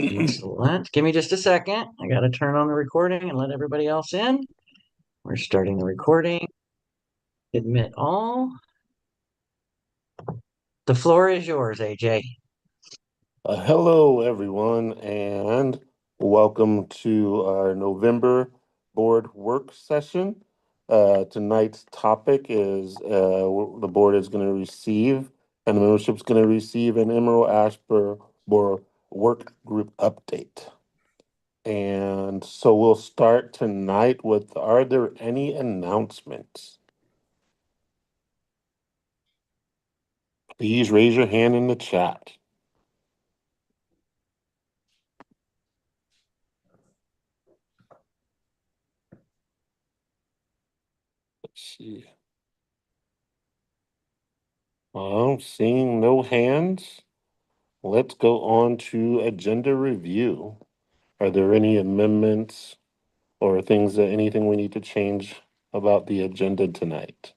Excellent. Give me just a second. I got to turn on the recording and let everybody else in. We're starting the recording. Admit all. The floor is yours, AJ. Hello, everyone, and welcome to our November board work session. Tonight's topic is the board is going to receive, and the membership is going to receive an Emerald Ash Borer work group update. And so we'll start tonight with, are there any announcements? Please raise your hand in the chat. Let's see. Well, seeing no hands, let's go on to agenda review. Are there any amendments or anything we need to change about the agenda tonight?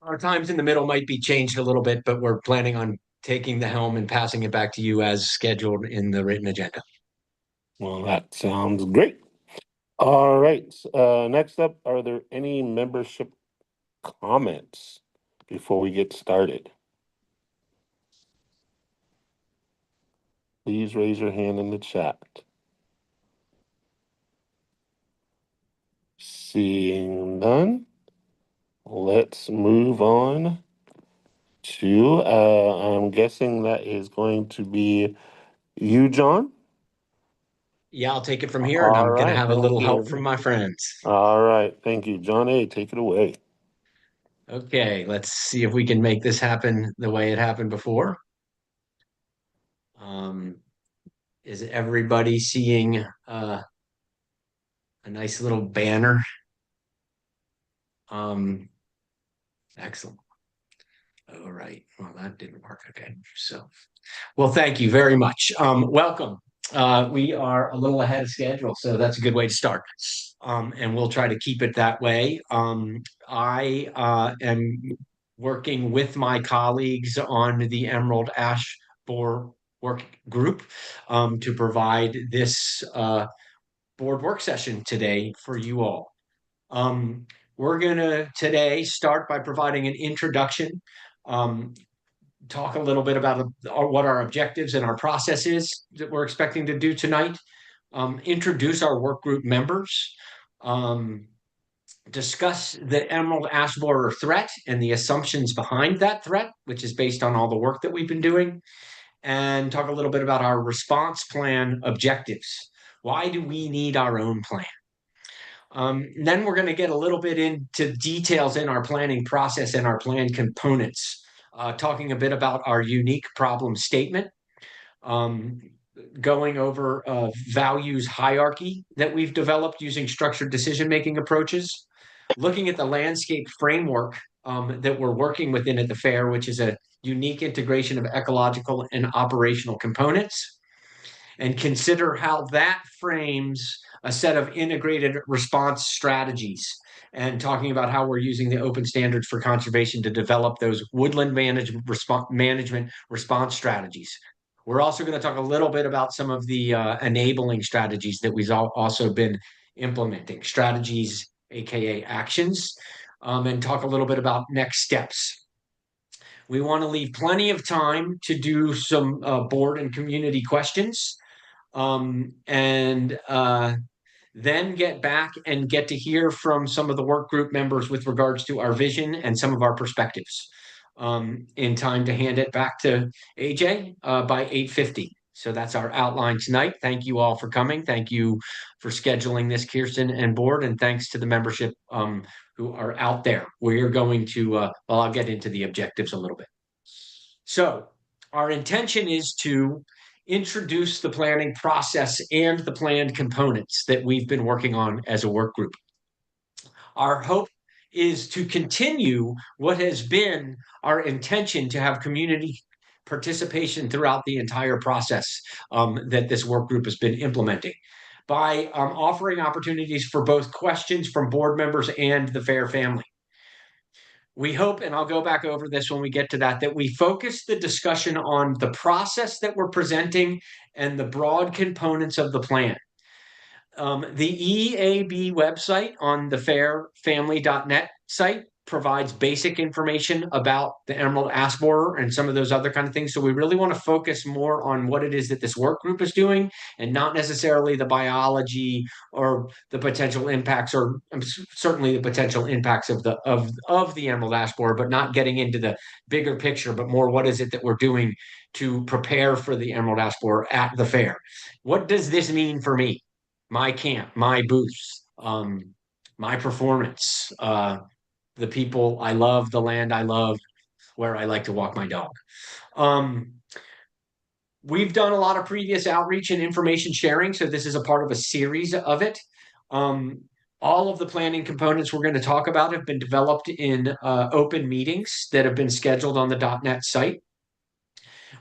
Our times in the middle might be changed a little bit, but we're planning on taking the helm and passing it back to you as scheduled in the written agenda. Well, that sounds great. All right. Next up, are there any membership comments before we get started? Please raise your hand in the chat. Seeing none, let's move on to, I'm guessing that is going to be you, John. Yeah, I'll take it from here, and All I'm going to right, have a thank little help you. from my friends. All right, thank you. John A., take it away. Okay, let's see if we can make this happen the way it happened before. Um, is everybody seeing a nice little banner? Um, Excellent. All right. Well, that didn't work. Okay. So, well, thank you very much. Welcome. We are a little ahead of schedule, so that's a good way to start. And we'll try to keep it that way. I am working with my colleagues on the Emerald Ash Borer work group to provide this board work session today for you all. Um, we're going to today start by providing an introduction, um, talk a little bit about what our objectives and our process is that we're expecting to do tonight, introduce our work group members, um, discuss the Emerald Ash Borer threat and the assumptions behind that threat, which is based on all the work that we've been doing, and talk a little bit about our response plan objectives. Why do we need our own plan? Then we're going to get a little bit into details in our planning process and our plan components, talking a bit about our unique problem statement, um, going over values hierarchy that we've developed using structured decision-making approaches, looking at the landscape framework that we're working within at the fair, which is a unique integration of ecological and operational components, and consider how that frames a set of integrated response strategies and talking about how we're using the open standards for conservation to develop those woodland management response strategies. We're also going to talk a little bit about some of the enabling strategies that we've also been implementing, strategies, aka actions, and talk a little bit about next steps. We want to leave plenty of time to do some board and community questions, and then get back and get to hear from some of the work group members with regards to our vision and some of our perspectives, in time to hand it back to AJ by 8:50. So that's our outline tonight. Thank you all for coming. Thank you for scheduling this, Kirsten and board, and thanks to the membership who are out there. We're going to, well, I'll get into the objectives a little bit. So our intention is to introduce the planning process and the planned components that we've been working on as a work group. Our hope is to continue what has been our intention to have community participation throughout the entire process that this work group has been implementing by offering opportunities for both questions from board members and the FAIR family. we hope, and I'll go back over this when we get to that, that we focus the discussion on the process that we're presenting and the broad components of the plan. The EAB website on the fairfamily.net site provides basic information about the emerald ash borer and some of those other kind of things. So we really want to focus more on what it is that this work group is doing, and not necessarily the biology or the potential impacts, or certainly the potential impacts of the emerald ash borer, but not getting into the bigger picture, but more what is it that we're doing to prepare for the emerald ash borer at the fair. What does this mean for me? My camp, my booths, my performance, the people I love, the land I love, where I like to walk my dog. We've done a lot of previous outreach and information sharing, so this is a part of a series of it. All of the planning components we're going to talk about have been developed in open meetings that have been scheduled on the .NET site.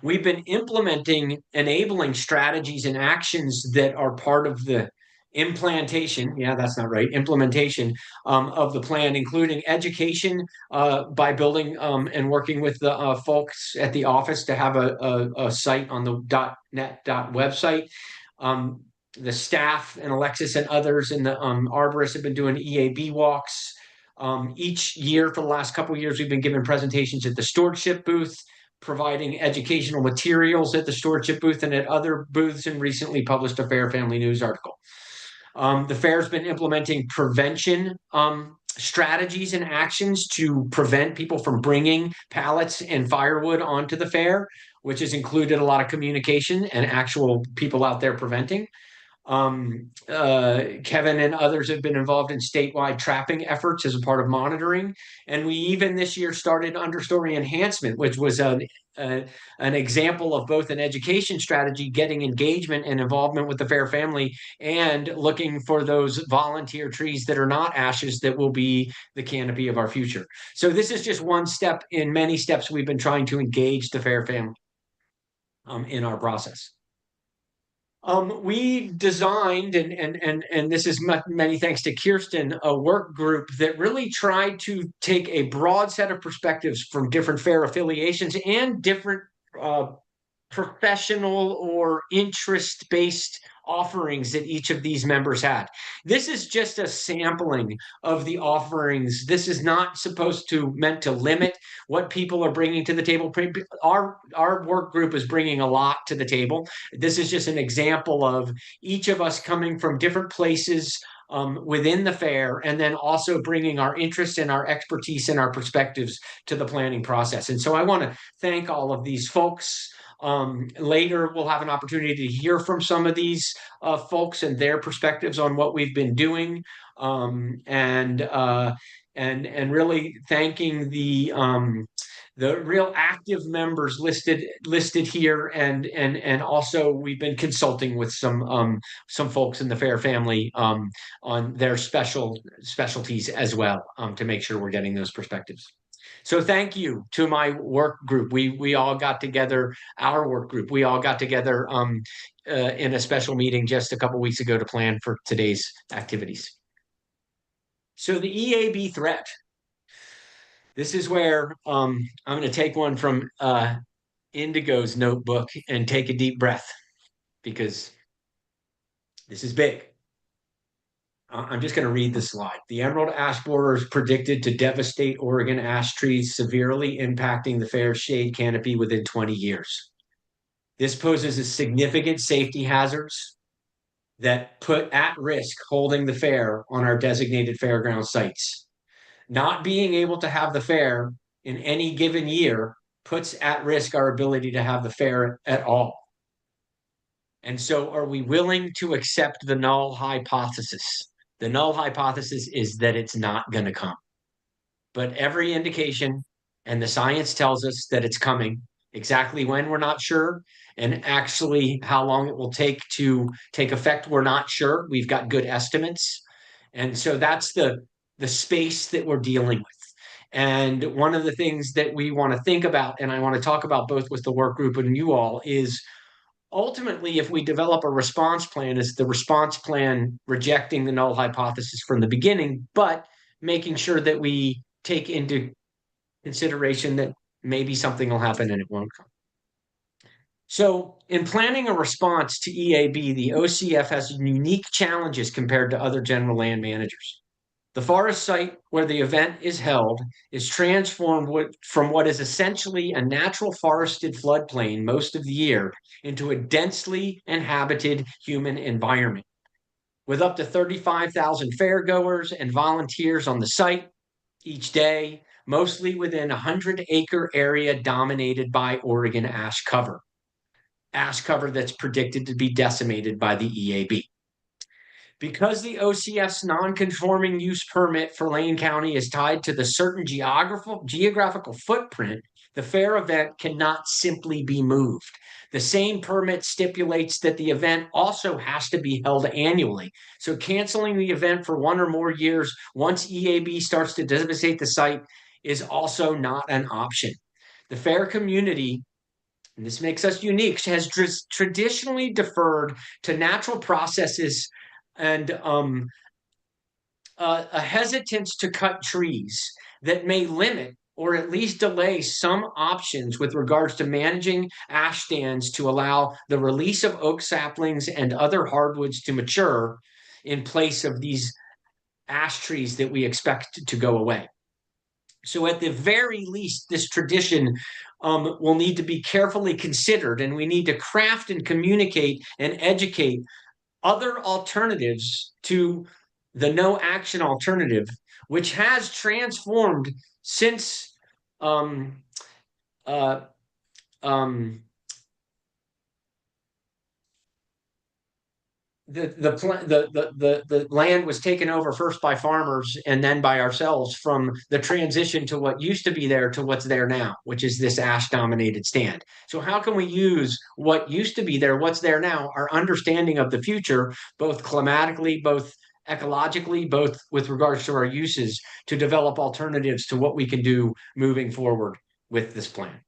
We've been implementing enabling strategies and actions that are part of the implementation of the plan, including education by building and working with the folks at the office to have a site on the .NET website. The staff and Alexis and others in the arborists have been doing EAB walks. Each year for the last couple of years, we've been giving presentations at the stewardship booth, providing educational materials at the stewardship booth and at other booths, and recently published a Fair Family News article. The fair's been implementing prevention strategies and actions to prevent people from bringing pallets and firewood onto the fair, which has included a lot of communication and actual people out there preventing. Kevin and others have been involved in statewide trapping efforts as a part of monitoring. And we even this year started understory enhancement, which was an example of both an education strategy, getting engagement and involvement with the fair family, and looking for those volunteer trees that are not ashes that will be the canopy of our future. So this is just one step in many steps we've been trying to engage the fair family in our process. We designed, and this is many thanks to Kirsten, a work group that really tried to take a broad set of perspectives from different fair affiliations and different professional or interest-based offerings that each of these members had. This is just a sampling of the offerings. This is not meant to limit what people are bringing to the table. Our work group is bringing a lot to the table. This is just an example of each of us coming from different places within the fair, and then also bringing our interests and our expertise and our perspectives to the planning process. And so I want to thank all of these folks. Later, we'll have an opportunity to hear from some of these folks and their perspectives on what we've been doing, and really thanking the real active members listed here, and also we've been consulting with some folks in the fair family on their specialties as well, to make sure we're getting those perspectives. So thank you to my work group. We all got together, our work group. We all got together in a special meeting just a couple weeks ago to plan for today's activities. So the EAB threat. This is where I'm going to take one from Indigo's notebook and take a deep breath, because this is big. I'm just going to read the slide. The emerald ash borer is predicted to devastate Oregon ash trees, severely impacting the fair shade canopy within 20 years. This poses a significant safety hazards that put at risk holding the fair on our designated fairground sites. Not being able to have the fair in any given year puts at risk our ability to have the fair at all. And so are we willing to accept the null hypothesis? The null hypothesis is that it's not going to come. But every indication and the science tells us that it's coming. Exactly when, we're not sure. And actually how long it will take to take effect, we're not sure. We've got good estimates. And so that's the space that we're dealing with. And one of the things that we want to think about, and I want to talk about both with the work group and you all, is ultimately, if we develop a response plan, is the response plan rejecting the null hypothesis from the beginning, but making sure that we take into consideration that maybe something will happen and it won't come. So in planning a response to EAB, the OCF has unique challenges compared to other general land managers. The forest site where the event is held is transformed from what is essentially a natural forested floodplain most of the year into a densely inhabited human environment. With up to 35,000 fairgoers and volunteers on the site each day, mostly within a 100-acre area dominated by Oregon ash cover that's predicted to be decimated by the EAB. Because the OCF's non-conforming use permit for Lane County is tied to the certain geographical footprint, the fair event cannot simply be moved. The same permit stipulates that the event also has to be held annually. So canceling the event for 1 or more years once EAB starts to devastate the site is also not an option. The fair community, and this makes us unique, has traditionally deferred to natural processes and a hesitance to cut trees that may limit or at least delay some options with regards to managing ash stands to allow the release of oak saplings and other hardwoods to mature in place of these ash trees that we expect to go away. So at the very least, this tradition will need to be carefully considered, and we need to craft and communicate and educate other alternatives to the no action alternative, which has transformed since the land was taken over first by farmers and then by ourselves, from the transition to what used to be there to what's there now, which is this ash dominated stand. So how can we use what used to be there, what's there now, our understanding of the future, both climatically, both ecologically, both with regards to our uses, to develop alternatives to what we can do moving forward with this plan?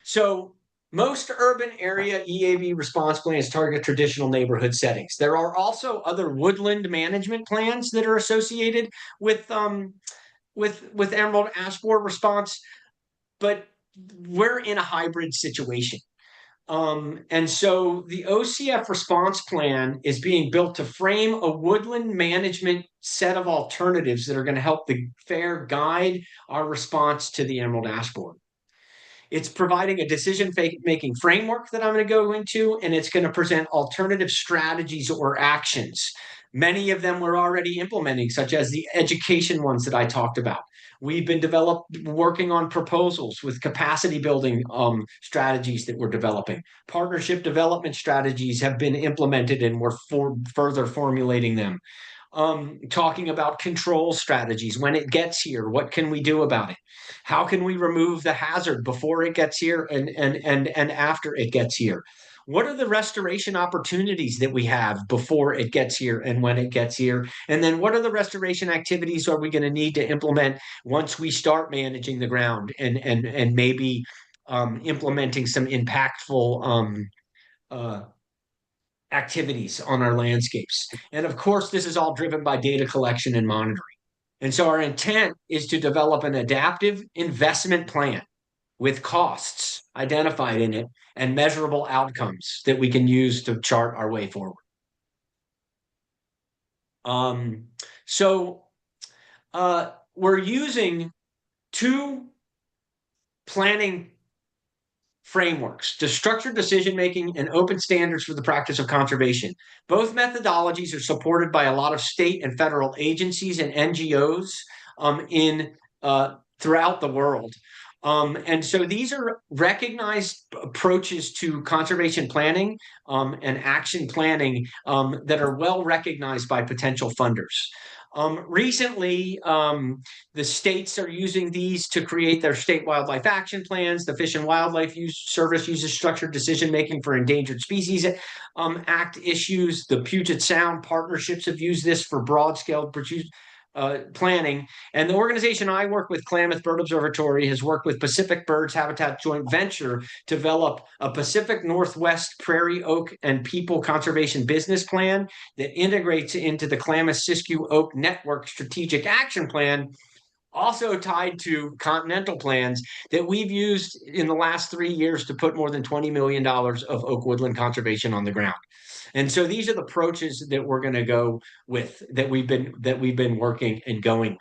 So most urban area EAB response plans target traditional neighborhood settings. There are also other woodland management plans that are associated with emerald ash borer response, but we're in a hybrid situation. And so the OCF response plan is being built to frame a woodland management set of alternatives that are going to help the fair guide our response to the emerald ash borer. It's providing a decision-making framework that I'm going to go into, and it's going to present alternative strategies or actions. Many of them we're already implementing, such as the education ones that I talked about. We've been working on proposals with capacity building strategies that we're developing. Partnership development strategies have been implemented, and we're further formulating them. Talking about control strategies. When it gets here, what can we do about it? How can we remove the hazard before it gets here and after it gets here? What are the restoration opportunities that we have before it gets here and when it gets here? And then what are the restoration activities are we going to need to implement once we start managing the ground and maybe implementing some impactful activities on our landscapes? And of course, this is all driven by data collection and monitoring. And so our intent is to develop an adaptive investment plan with costs identified in it and measurable outcomes that we can use to chart our way forward. We're using 2 planning frameworks to structure decision-making and open standards for the practice of conservation. Both methodologies are supported by a lot of state and federal agencies and NGOs throughout the world. And so these are recognized approaches to conservation planning and action planning that are well recognized by potential funders. Recently, the states are using these to create their state wildlife action plans. The Fish and Wildlife Service uses structured decision-making for Endangered Species Act issues. The Puget Sound partnerships have used this for broad-scale planning. And the organization I work with, Klamath Bird Observatory, has worked with Pacific Birds Habitat Joint Venture to develop a Pacific Northwest Prairie Oak and People Conservation Business Plan that integrates into the Klamath Siskiyou Oak Network Strategic Action Plan also tied to continental plans that we've used in the last 3 years to put more than $20 million of oak woodland conservation on the ground. And so these are the approaches that we're going to go with, that we've been working and going with.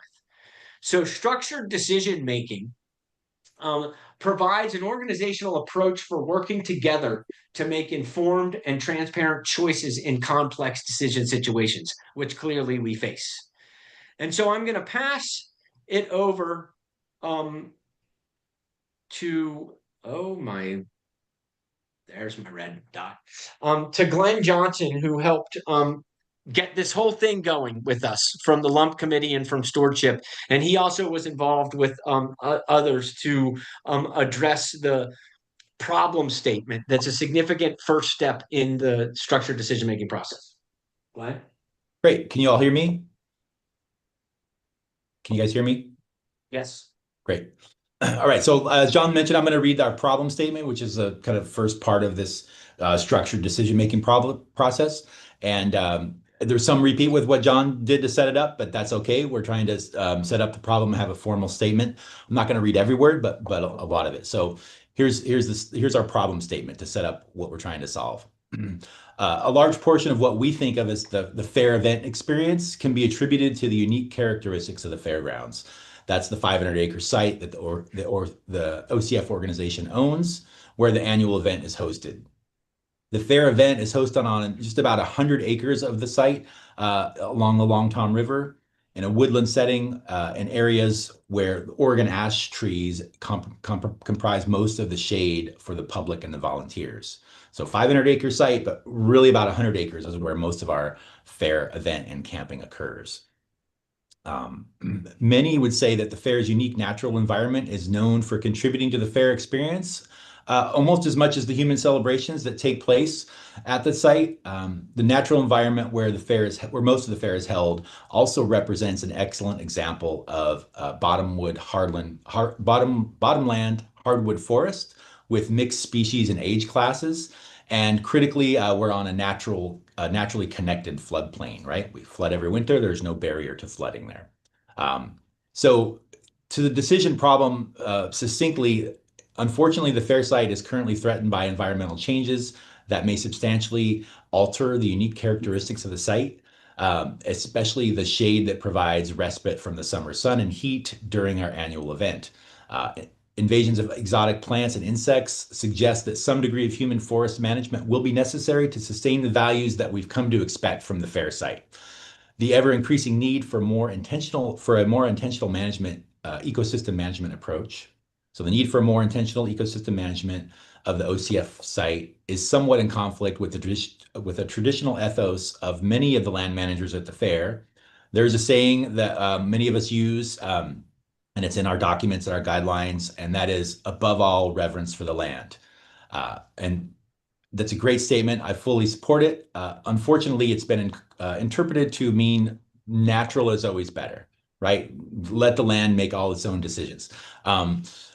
So structured decision making provides an organizational approach for working together to make informed and transparent choices in complex decision situations, which clearly we face. And so I'm going to pass it over to, there's my red dot, to Glenn Johnson, who helped get this whole thing going with us from the lump committee and from stewardship. And he also was involved with others to address the problem statement. That's a significant first step in the structured decision-making process. Glenn? Great. Can you all hear me? Can you guys hear me? Yes. Great. All right. So as John mentioned, I'm going to read our problem statement, which is a kind of first part of this structured decision-making process. And there's some repeat with what John did to set it up, but that's okay. We're trying to set up the problem and have a formal statement. I'm not going to read every word, but a lot of it. So here's our problem statement to set up what we're trying to solve. A large portion of what we think of as the fair event experience can be attributed to the unique characteristics of the fairgrounds. That's the 500-acre site that the OCF organization owns, where the annual event is hosted. The fair event is hosted on just about 100 acres of the site along the Long Tom River, in a woodland setting, in areas where Oregon ash trees comprise most of the shade for the public and the volunteers. So 500-acre site, but really about 100 acres is where most of our fair event and camping occurs. Many would say that the fair's unique natural environment is known for contributing to the fair experience almost as much as the human celebrations that take place at the site. The natural environment where most of the fair is held also represents an excellent example of bottomland hardwood forest with mixed species and age classes. And critically, we're on a naturally connected floodplain, right? We flood every winter. There's no barrier to flooding there. So to the decision problem, succinctly, unfortunately, the fair site is currently threatened by environmental changes that may substantially alter the unique characteristics of the site, especially the shade that provides respite from the summer sun and heat during our annual event. Invasions of exotic plants and insects suggest that some degree of human forest management will be necessary to sustain the values that we've come to expect from the fair site. The ever-increasing need for a more intentional management, ecosystem management approach. So the need for a more intentional ecosystem management of the OCF site is somewhat in conflict with a traditional ethos of many of the land managers at the fair. There's a saying that many of us use, and it's in our documents and our guidelines, and that is, above all, reverence for the land. And that's a great statement. I fully support it. Unfortunately, it's been interpreted to mean natural is always better, right? Let the land make all its own decisions.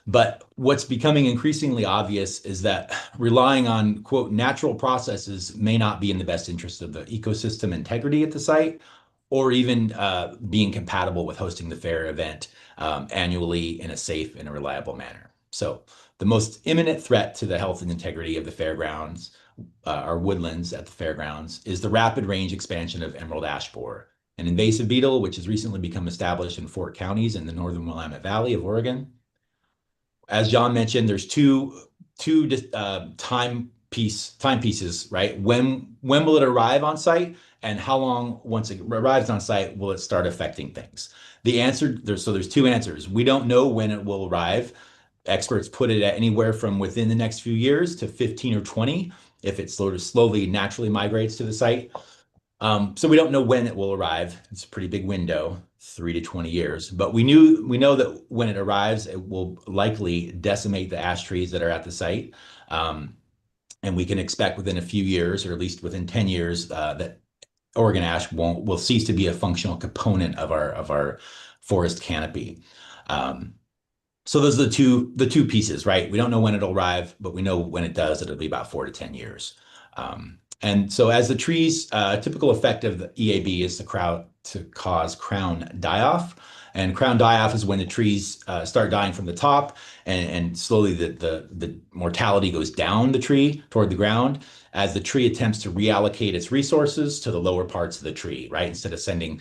But what's becoming increasingly obvious is that relying on, quote, natural processes may not be in the best interest of the ecosystem integrity at the site, or even being compatible with hosting the fair event annually in a safe and a reliable manner. So the most imminent threat to the health and integrity of the fairgrounds, our woodlands at the fairgrounds, is the rapid range expansion of emerald ash borer, an invasive beetle which has recently become established in 4 counties in the northern Willamette Valley of Oregon. As John mentioned, there's two timepieces, right? When will it arrive on site, and how long, once it arrives on site, will it start affecting things? There's 2 answers. We don't know when it will arrive. Experts put it at anywhere from within the next few years to 15 or 20 if it sort of slowly naturally migrates to the site. So we don't know when it will arrive. It's a pretty big window, 3 to 20 years. But we know that when it arrives, it will likely decimate the ash trees that are at the site. And we can expect within a few years, or at least within 10 years, that Oregon ash will cease to be a functional component of our forest canopy. So those are the two pieces, right? We don't know when it'll arrive, but we know when it does, it'll be about 4 to 10 years. And so as the trees, typical effect of the EAB is to cause crown die-off. And crown die-off is when the trees start dying from the top, and slowly the mortality goes down the tree toward the ground as the tree attempts to reallocate its resources to the lower parts of the tree, right? Instead of sending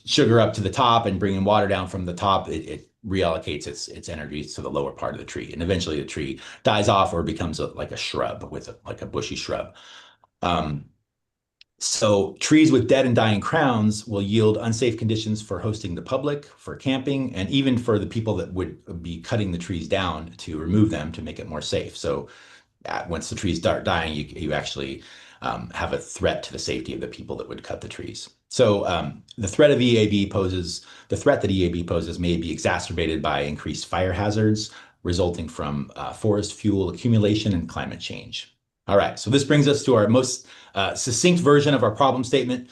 sugar up to the top and bringing water down from the top, it reallocates its energies to the lower part of the tree. And eventually the tree dies off or becomes like a shrub like a bushy shrub. So trees with dead and dying crowns will yield unsafe conditions for hosting the public, for camping, and even for the people that would be cutting the trees down to remove them to make it more safe. So once the trees start dying, you actually have a threat to the safety of the people that would cut the trees. So the threat that EAB poses may be exacerbated by increased fire hazards resulting from forest fuel accumulation and climate change. All right, so this brings us to our most succinct version of our problem statement.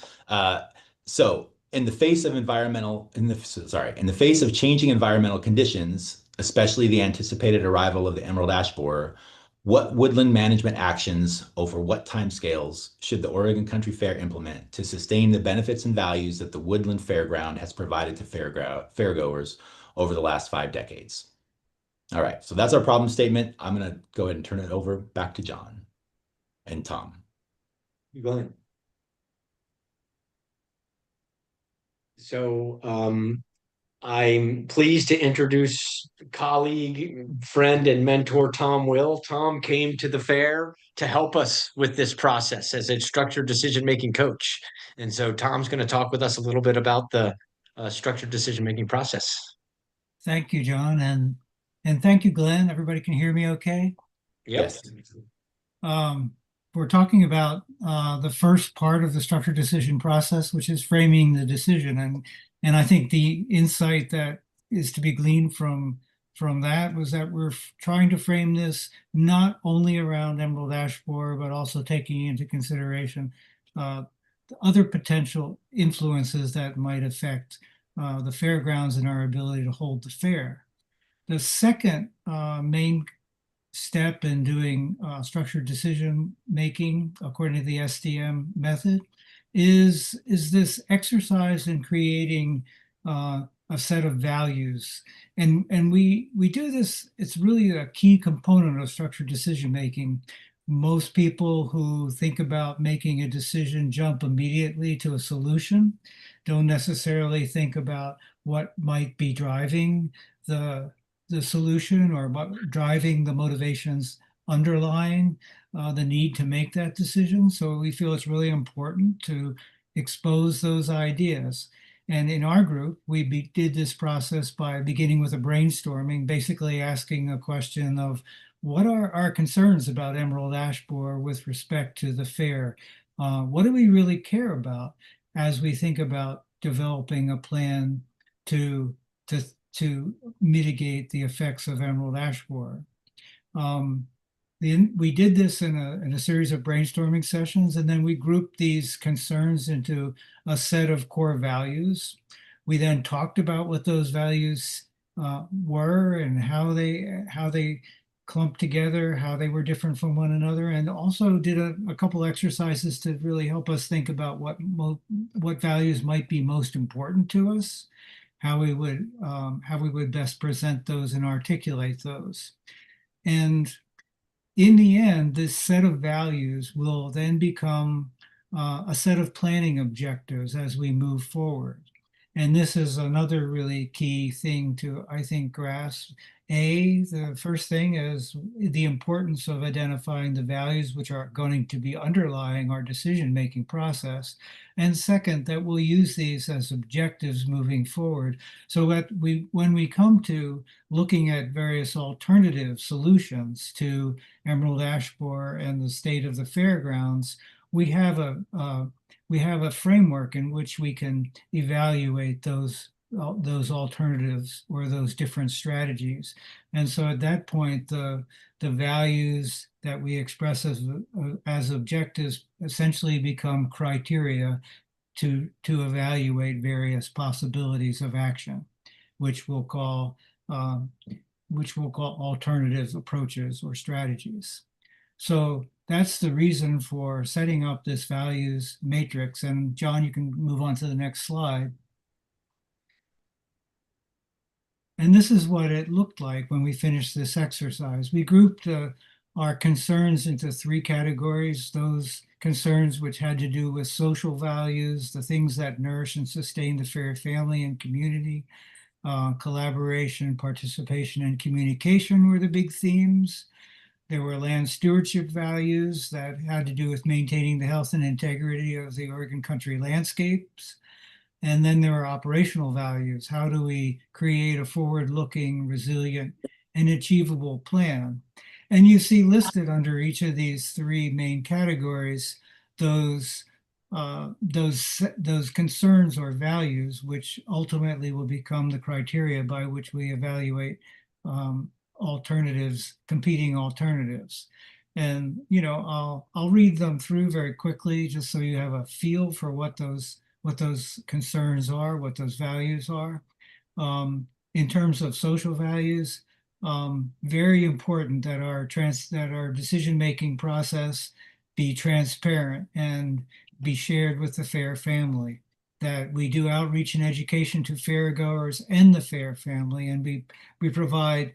So in the face of changing environmental conditions, especially the anticipated arrival of the emerald ash borer, what woodland management actions over what timescales should the Oregon Country Fair implement to sustain the benefits and values that the Woodland Fairground has provided to fairgoers over the last 5 decades? All right, so that's our problem statement. I'm going to go ahead and turn it over back to John and Tom. You go ahead. So I'm pleased to introduce colleague, friend, and mentor Tom Will. Tom came to the fair to help us with this process as a structured decision-making coach. And so Tom's going to talk with us a little bit about the structured decision-making process. Thank you, John, and thank you, Glenn. Everybody can hear me okay? Yep. Yes. We're talking about the first part of the structured decision process, which is framing the decision. And I think the insight that is to be gleaned from that was that we're trying to frame this not only around emerald ash borer, but also taking into consideration the other potential influences that might affect the fairgrounds and our ability to hold the fair. The second main step in doing structured decision making according to the SDM method is this exercise in creating a set of values. And we do this, it's really a key component of structured decision making. Most people who think about making a decision jump immediately to a solution, don't necessarily think about what might be driving the solution or driving the motivations underlying the need to make that decision. So we feel it's really important to expose those ideas. And in our group, we did this process by beginning with a brainstorming, basically asking a question of what are our concerns about emerald ash borer with respect to the fair? What do we really care about as we think about developing a plan to mitigate the effects of emerald ash borer? We did this in a series of brainstorming sessions, and then we grouped these concerns into a set of core values. We then talked about what those values were and how they clumped together, how they were different from one another, and also did a couple exercises to really help us think about what values might be most important to us, how we would best present those and articulate those. And in the end, this set of values will then become a set of planning objectives as we move forward. And this is another really key thing to, I think, grasp. The first thing is the importance of identifying the values which are going to be underlying our decision-making process. And second, that we'll use these as objectives moving forward so that when we come to looking at various alternative solutions to emerald ash borer and the state of the fairgrounds, we have a framework in which we can evaluate those alternatives or those different strategies. And so at that point, the values that we express as objectives essentially become criteria to evaluate various possibilities of action, which we'll call alternative approaches or strategies. So that's the reason for setting up this values matrix. And John, you can move on to the next slide. And this is what it looked like when we finished this exercise. We grouped our concerns into three categories: those concerns which had to do with social values, the things that nourish and sustain the fair family and community, collaboration, participation, and communication were the big themes. There were land stewardship values that had to do with maintaining the health and integrity of the Oregon country landscapes. And then there are operational values. How do we create a forward-looking, resilient, and achievable plan? And you see listed under each of these three main categories those concerns or values, which ultimately will become the criteria by which we evaluate alternatives, competing alternatives. And I'll read them through very quickly, just so you have a feel for what those concerns are, what those values are. In terms of social values, very important that our decision-making process be transparent and be shared with the FAIR family, that we do outreach and education to fair goers and the FAIR family, and we provide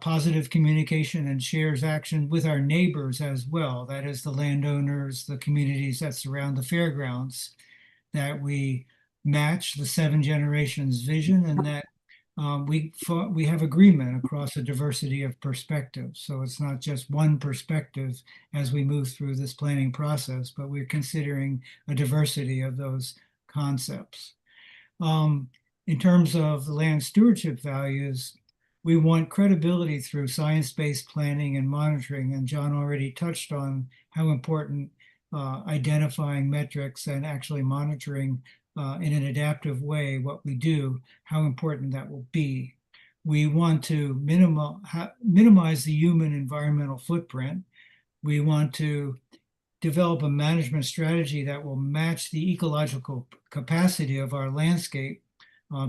positive communication and shares action with our neighbors as well. That is the landowners, the communities that surround the fairgrounds, that we match the 7 generations vision, and that we have agreement across a diversity of perspectives. So it's not just one perspective as we move through this planning process, but we're considering a diversity of those concepts. In terms of the land stewardship values, we want credibility through science-based planning and monitoring. And John already touched on how important identifying metrics and actually monitoring in an adaptive way what we do, how important that will be. We want to minimize the human environmental footprint. We want to develop a management strategy that will match the ecological capacity of our landscape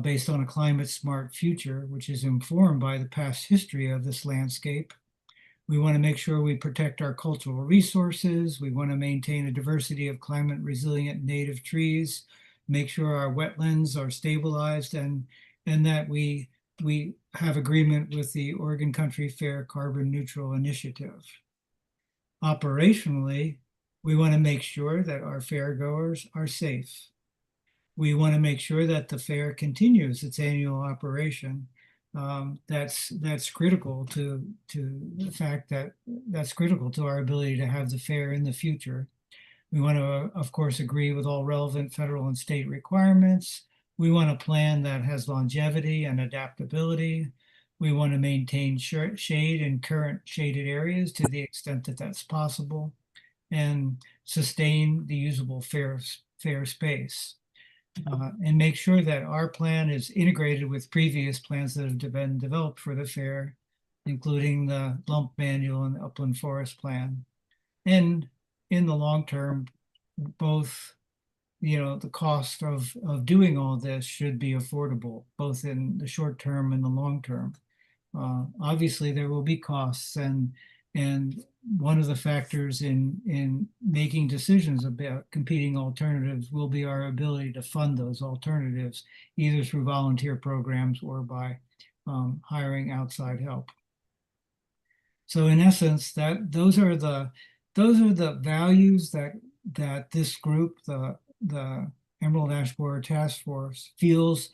based on a climate smart future, which is informed by the past history of this landscape. We want to make sure we protect our cultural resources. We want to maintain a diversity of climate resilient native trees, make sure our wetlands are stabilized, and that we have agreement with the Oregon Country Fair Carbon Neutral Initiative. Operationally, we want to make sure that our fairgoers are safe. We want to make sure that the fair continues its annual operation. That's critical to the fact that that's critical to our ability to have the fair in the future. We want to, of course, agree with all relevant federal and state requirements. We want a plan that has longevity and adaptability. We want to maintain shade in current shaded areas to the extent that that's possible, and sustain the usable fair space. And make sure that our plan is integrated with previous plans that have been developed for the fair, including the Lump Manual and the Upland Forest Plan. And in the long term, both, the cost of doing all this should be affordable, both in the short term and the long term. Obviously, there will be costs, and one of the factors in making decisions about competing alternatives will be our ability to fund those alternatives, either through volunteer programs or by hiring outside help. So in essence, those are the values that this group, the Emerald Ash Borer Task Force, feels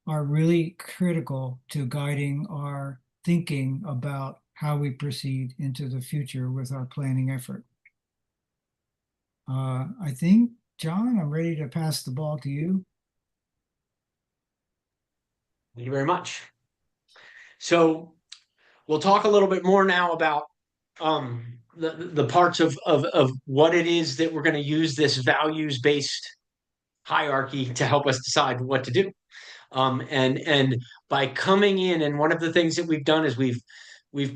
are really critical to guiding our thinking about how we proceed into the future with our planning effort. I think, John, I'm ready to pass the ball to you. Thank you very much. So we'll talk a little bit more now about the parts of what it is that we're going to use this values-based hierarchy to help us decide what to do. And by coming in, and one of the things that we've done is we've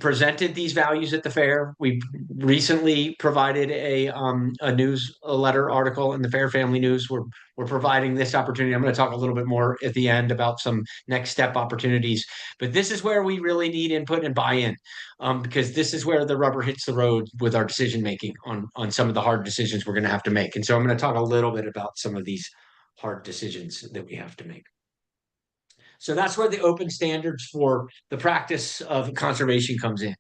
presented these values at the fair. We've recently provided a newsletter article in the Fair Family News. We're providing this opportunity. I'm going to talk a little bit more at the end about some next step opportunities. But this is where we really need input and buy-in, because this is where the rubber hits the road with our decision making on some of the hard decisions we're going to have to make. And so I'm going to talk a little bit about some of these hard decisions that we have to make. So that's where the open standards for the practice of conservation comes in.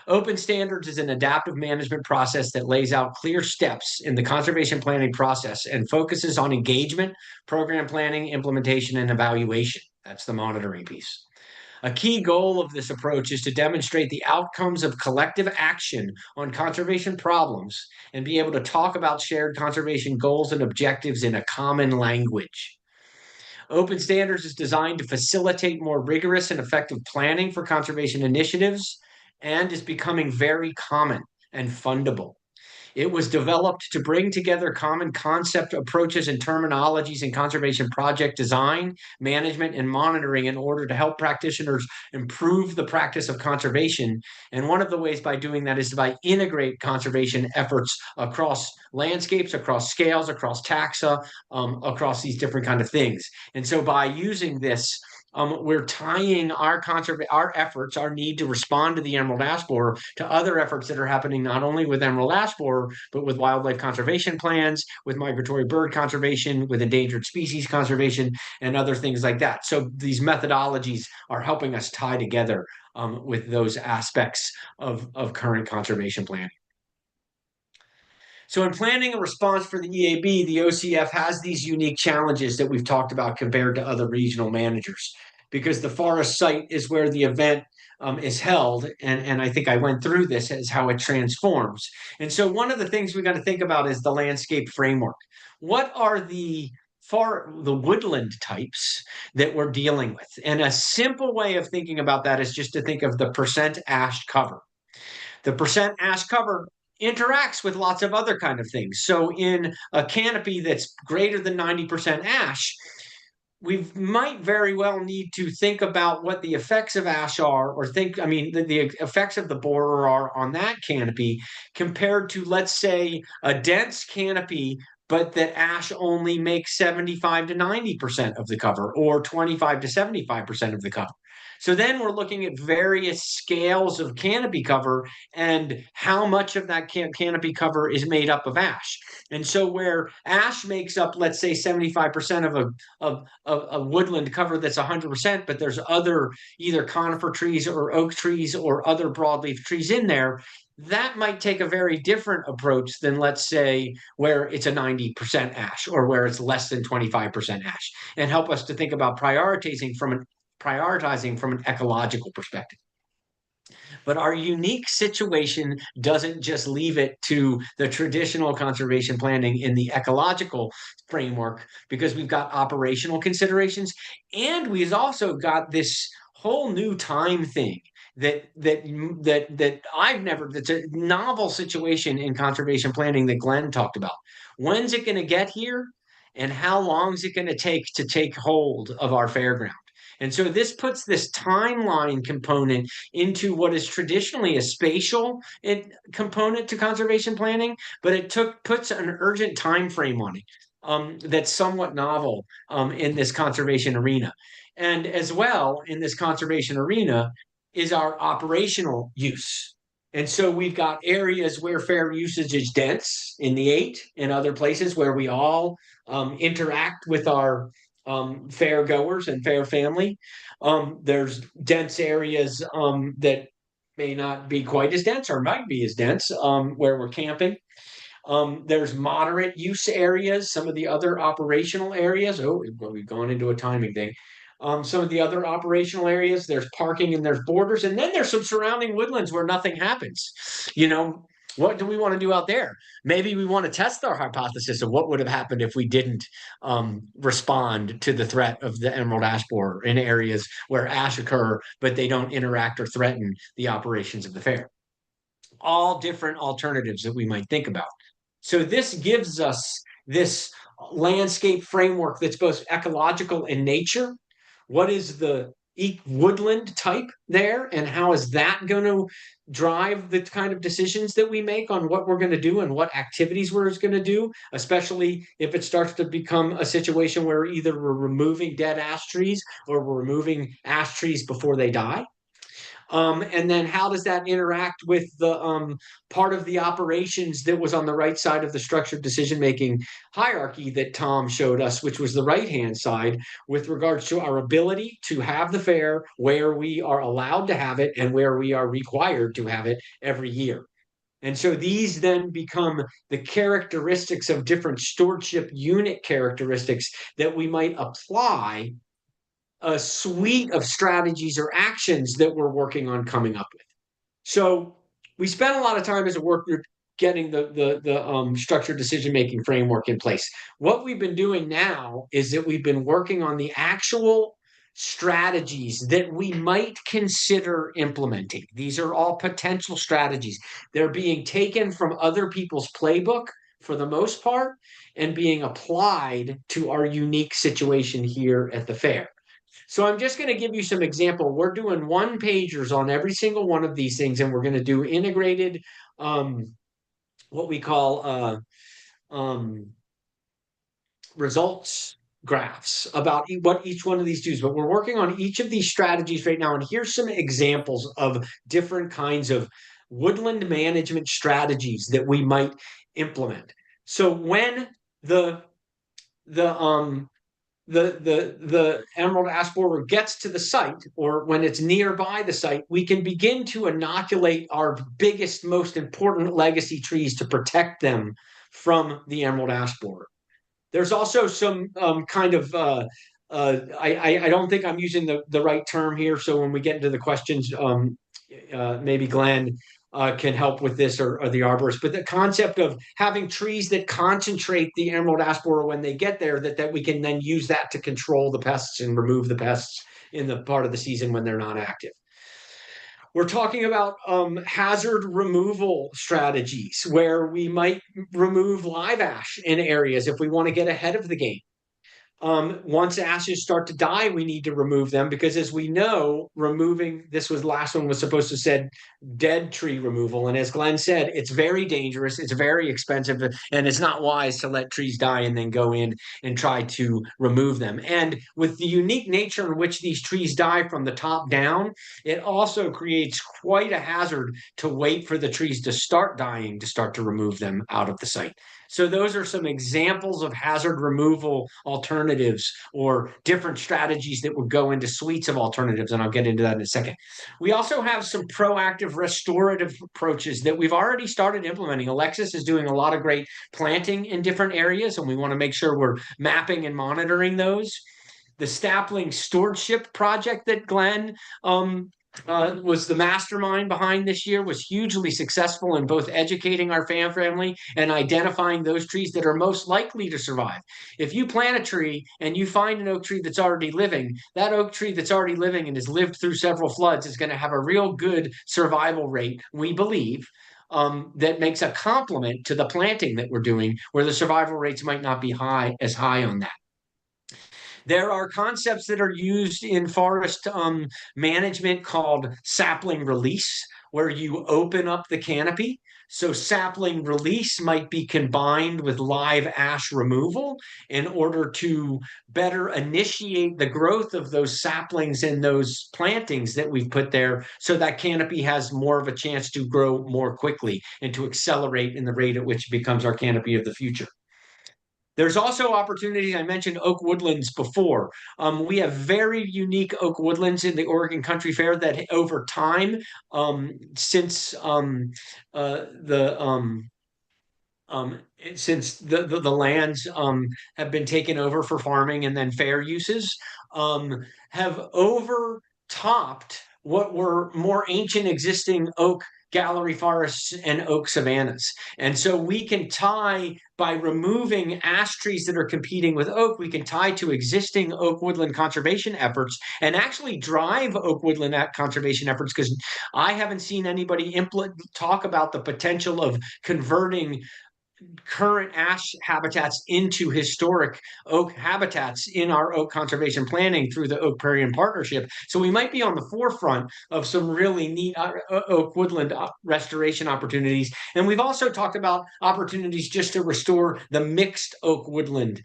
Open standards is an adaptive management process that lays out clear steps in the conservation planning process and focuses on engagement, program planning, implementation, and evaluation. That's the monitoring piece. A key goal of this approach is to demonstrate the outcomes of collective action on conservation problems and be able to talk about shared conservation goals and objectives in a common language. Open Standards is designed to facilitate more rigorous and effective planning for conservation initiatives and is becoming very common and fundable. It was developed to bring together common concept approaches and terminologies in conservation project design, management, and monitoring in order to help practitioners improve the practice of conservation. And one of the ways by doing that is by integrate conservation efforts across landscapes, across scales, across taxa, across these different kind of things. And so by using this, we're tying our efforts, our need to respond to the emerald ash borer, to other efforts that are happening not only with emerald ash borer, but with wildlife conservation plans, with migratory bird conservation, with endangered species conservation, and other things like that. So these methodologies are helping us tie together with those aspects of current conservation planning. So in planning a response for the EAB, the OCF has these unique challenges that we've talked about compared to other regional managers, because the forest site is where the event is held. And I think I went through this as how it transforms. And so one of the things we got to think about is the landscape framework. What are the woodland types that we're dealing with? And a simple way of thinking about that is just to think of the percent ash cover. The percent ash cover interacts with lots of other kind of things. So in a canopy that's greater than 90% ash, we might very well need to think about what the effects of ash are, or the effects of the borer are on that canopy compared to, let's say, a dense canopy, but that ash only makes 75 to 90% of the cover, or 25 to 75% of the cover. So then we're looking at various scales of canopy cover and how much of that canopy cover is made up of ash. And so where ash makes up, let's say, 75% of a woodland cover that's 100%, but there's other either conifer trees or oak trees or other broadleaf trees in there, that might take a very different approach than, let's say, where it's a 90% ash or where it's less than 25% ash, and help us to think about prioritizing from an ecological perspective. But our unique situation doesn't just leave it to the traditional conservation planning in the ecological framework, because we've got operational considerations, and we've also got this whole new time thing that I've never, that's a novel situation in conservation planning that Glenn talked about. When's it going to get here? And how long is it going to take hold of our fairground? And so this puts this timeline component into what is traditionally a spatial component to conservation planning, but it puts an urgent time frame on it that's somewhat novel in this conservation arena. And as well, in this conservation arena is our operational use. And so we've got areas where fair usage is dense in the 8, and other places where we all interact with our fair goers and fair family. There's dense areas that may not be quite as dense or might be as dense where we're camping. There's moderate use areas, some of the other operational areas. Oh, we've gone into a timing thing. Some of the other operational areas, there's parking and there's borders, and then there's some surrounding woodlands where nothing happens. What do we want to do out there? Maybe we want to test our hypothesis of what would have happened if we didn't respond to the threat of the emerald ash borer in areas where ash occur, but they don't interact or threaten the operations of the fair. All different alternatives that we might think about. So this gives us this landscape framework that's both ecological in nature. What is the woodland type there, and how is that going to drive the kind of decisions that we make on what we're going to do and what activities we're going to do, especially if it starts to become a situation where either we're removing dead ash trees or we're removing ash trees before they die. And then how does that interact with the part of the operations that was on the right side of the structured decision-making hierarchy that Tom showed us, which was the right-hand side, with regards to our ability to have the fair where we are allowed to have it and where we are required to have it every year. And so these then become the characteristics of different stewardship unit characteristics that we might apply a suite of strategies or actions that we're working on coming up with. So we spent a lot of time as a work group getting the structured decision-making framework in place. What we've been doing now is that we've been working on the actual strategies that we might consider implementing. These are all potential strategies. They're being taken from other people's playbook for the most part and being applied to our unique situation here at the fair. So I'm just going to give you some example. We're doing one pagers on every single one of these things, and we're going to do integrated, what we call results graphs about what each one of these does. But we're working on each of these strategies right now. And here's some examples of different kinds of woodland management strategies that we might implement. So when the emerald ash borer gets to the site, or when it's nearby the site, we can begin to inoculate our biggest, most important legacy trees to protect them from the emerald ash borer. There's also some kind of I don't think I'm using the right term here. So when we get into the questions, maybe Glenn can help with this, or the arborist, but the concept of having trees that concentrate the emerald ash borer when they get there, that we can then use that to control the pests and remove the pests in the part of the season when they're not active. We're talking about hazard removal strategies where we might remove live ash in areas if we want to get ahead of the game. Once ashes start to die, we need to remove them, because as we know, last one was supposed to said dead tree removal. And as Glenn said, it's very dangerous, it's very expensive, and it's not wise to let trees die and then go in and try to remove them. And with the unique nature in which these trees die from the top down, it also creates quite a hazard to wait for the trees to start dying to start to remove them out of the site. So those are some examples of hazard removal alternatives, or different strategies that would go into suites of alternatives, and I'll get into that in a second. We also have some proactive restorative approaches that we've already started implementing. Alexis is doing a lot of great planting in different areas, and we want to make sure we're mapping and monitoring those. The sapling stewardship project that Glenn was the mastermind behind this year was hugely successful in both educating our family and identifying those trees that are most likely to survive. If you plant a tree and you find an oak tree that's already living, that oak tree that's already living and has lived through several floods is going to have a real good survival rate, we believe, that makes a complement to the planting that we're doing, where the survival rates might not be as high on that. There are concepts that are used in forest management called sapling release, where you open up the canopy. So sapling release might be combined with live ash removal in order to better initiate the growth of those saplings and those plantings that we've put there, so that canopy has more of a chance to grow more quickly and to accelerate in the rate at which it becomes our canopy of the future. There's also opportunities. I mentioned oak woodlands before. We have very unique oak woodlands in the Oregon Country Fair that over time, since the lands have been taken over for farming and then fair uses, have overtopped what were more ancient existing oak gallery forests and oak savannas. And so we can tie, by removing ash trees that are competing with oak, we can tie to existing oak woodland conservation efforts and actually drive oak woodland conservation efforts, because I haven't seen anybody talk about the potential of converting current ash habitats into historic oak habitats in our oak conservation planning through the Oak Prairie Partnership. So we might be on the forefront of some really neat oak woodland restoration opportunities. And we've also talked about opportunities just to restore the mixed oak woodland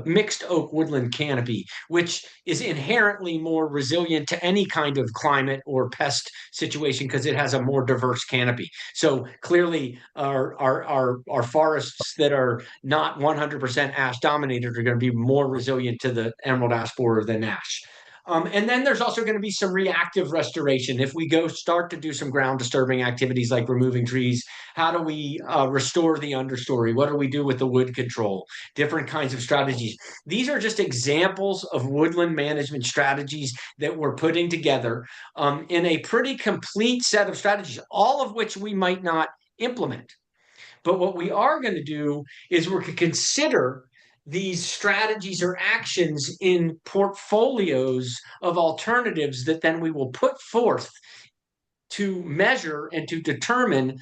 mixed oak woodland canopy, which is inherently more resilient to any kind of climate or pest situation because it has a more diverse canopy. So clearly, our forests that are not 100% ash dominated are going to be more resilient to the emerald ash borer than ash. And then there's also going to be some reactive restoration. If we start to do some ground disturbing activities like removing trees, how do we restore the understory? What do we do with the wood control? Different kinds of strategies. These are just examples of woodland management strategies that we're putting together in a pretty complete set of strategies, all of which we might not implement. But what we are going to do is we're going to consider these strategies or actions in portfolios of alternatives that then we will put forth to measure and to determine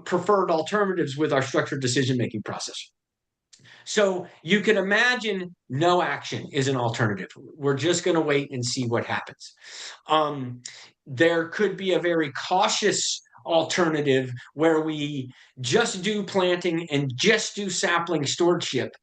preferred alternatives with our structured decision-making process. So you can imagine no action is an alternative. We're just going to wait and see what happens. There could be a very cautious alternative where we just do planting and just do sapling stewardship,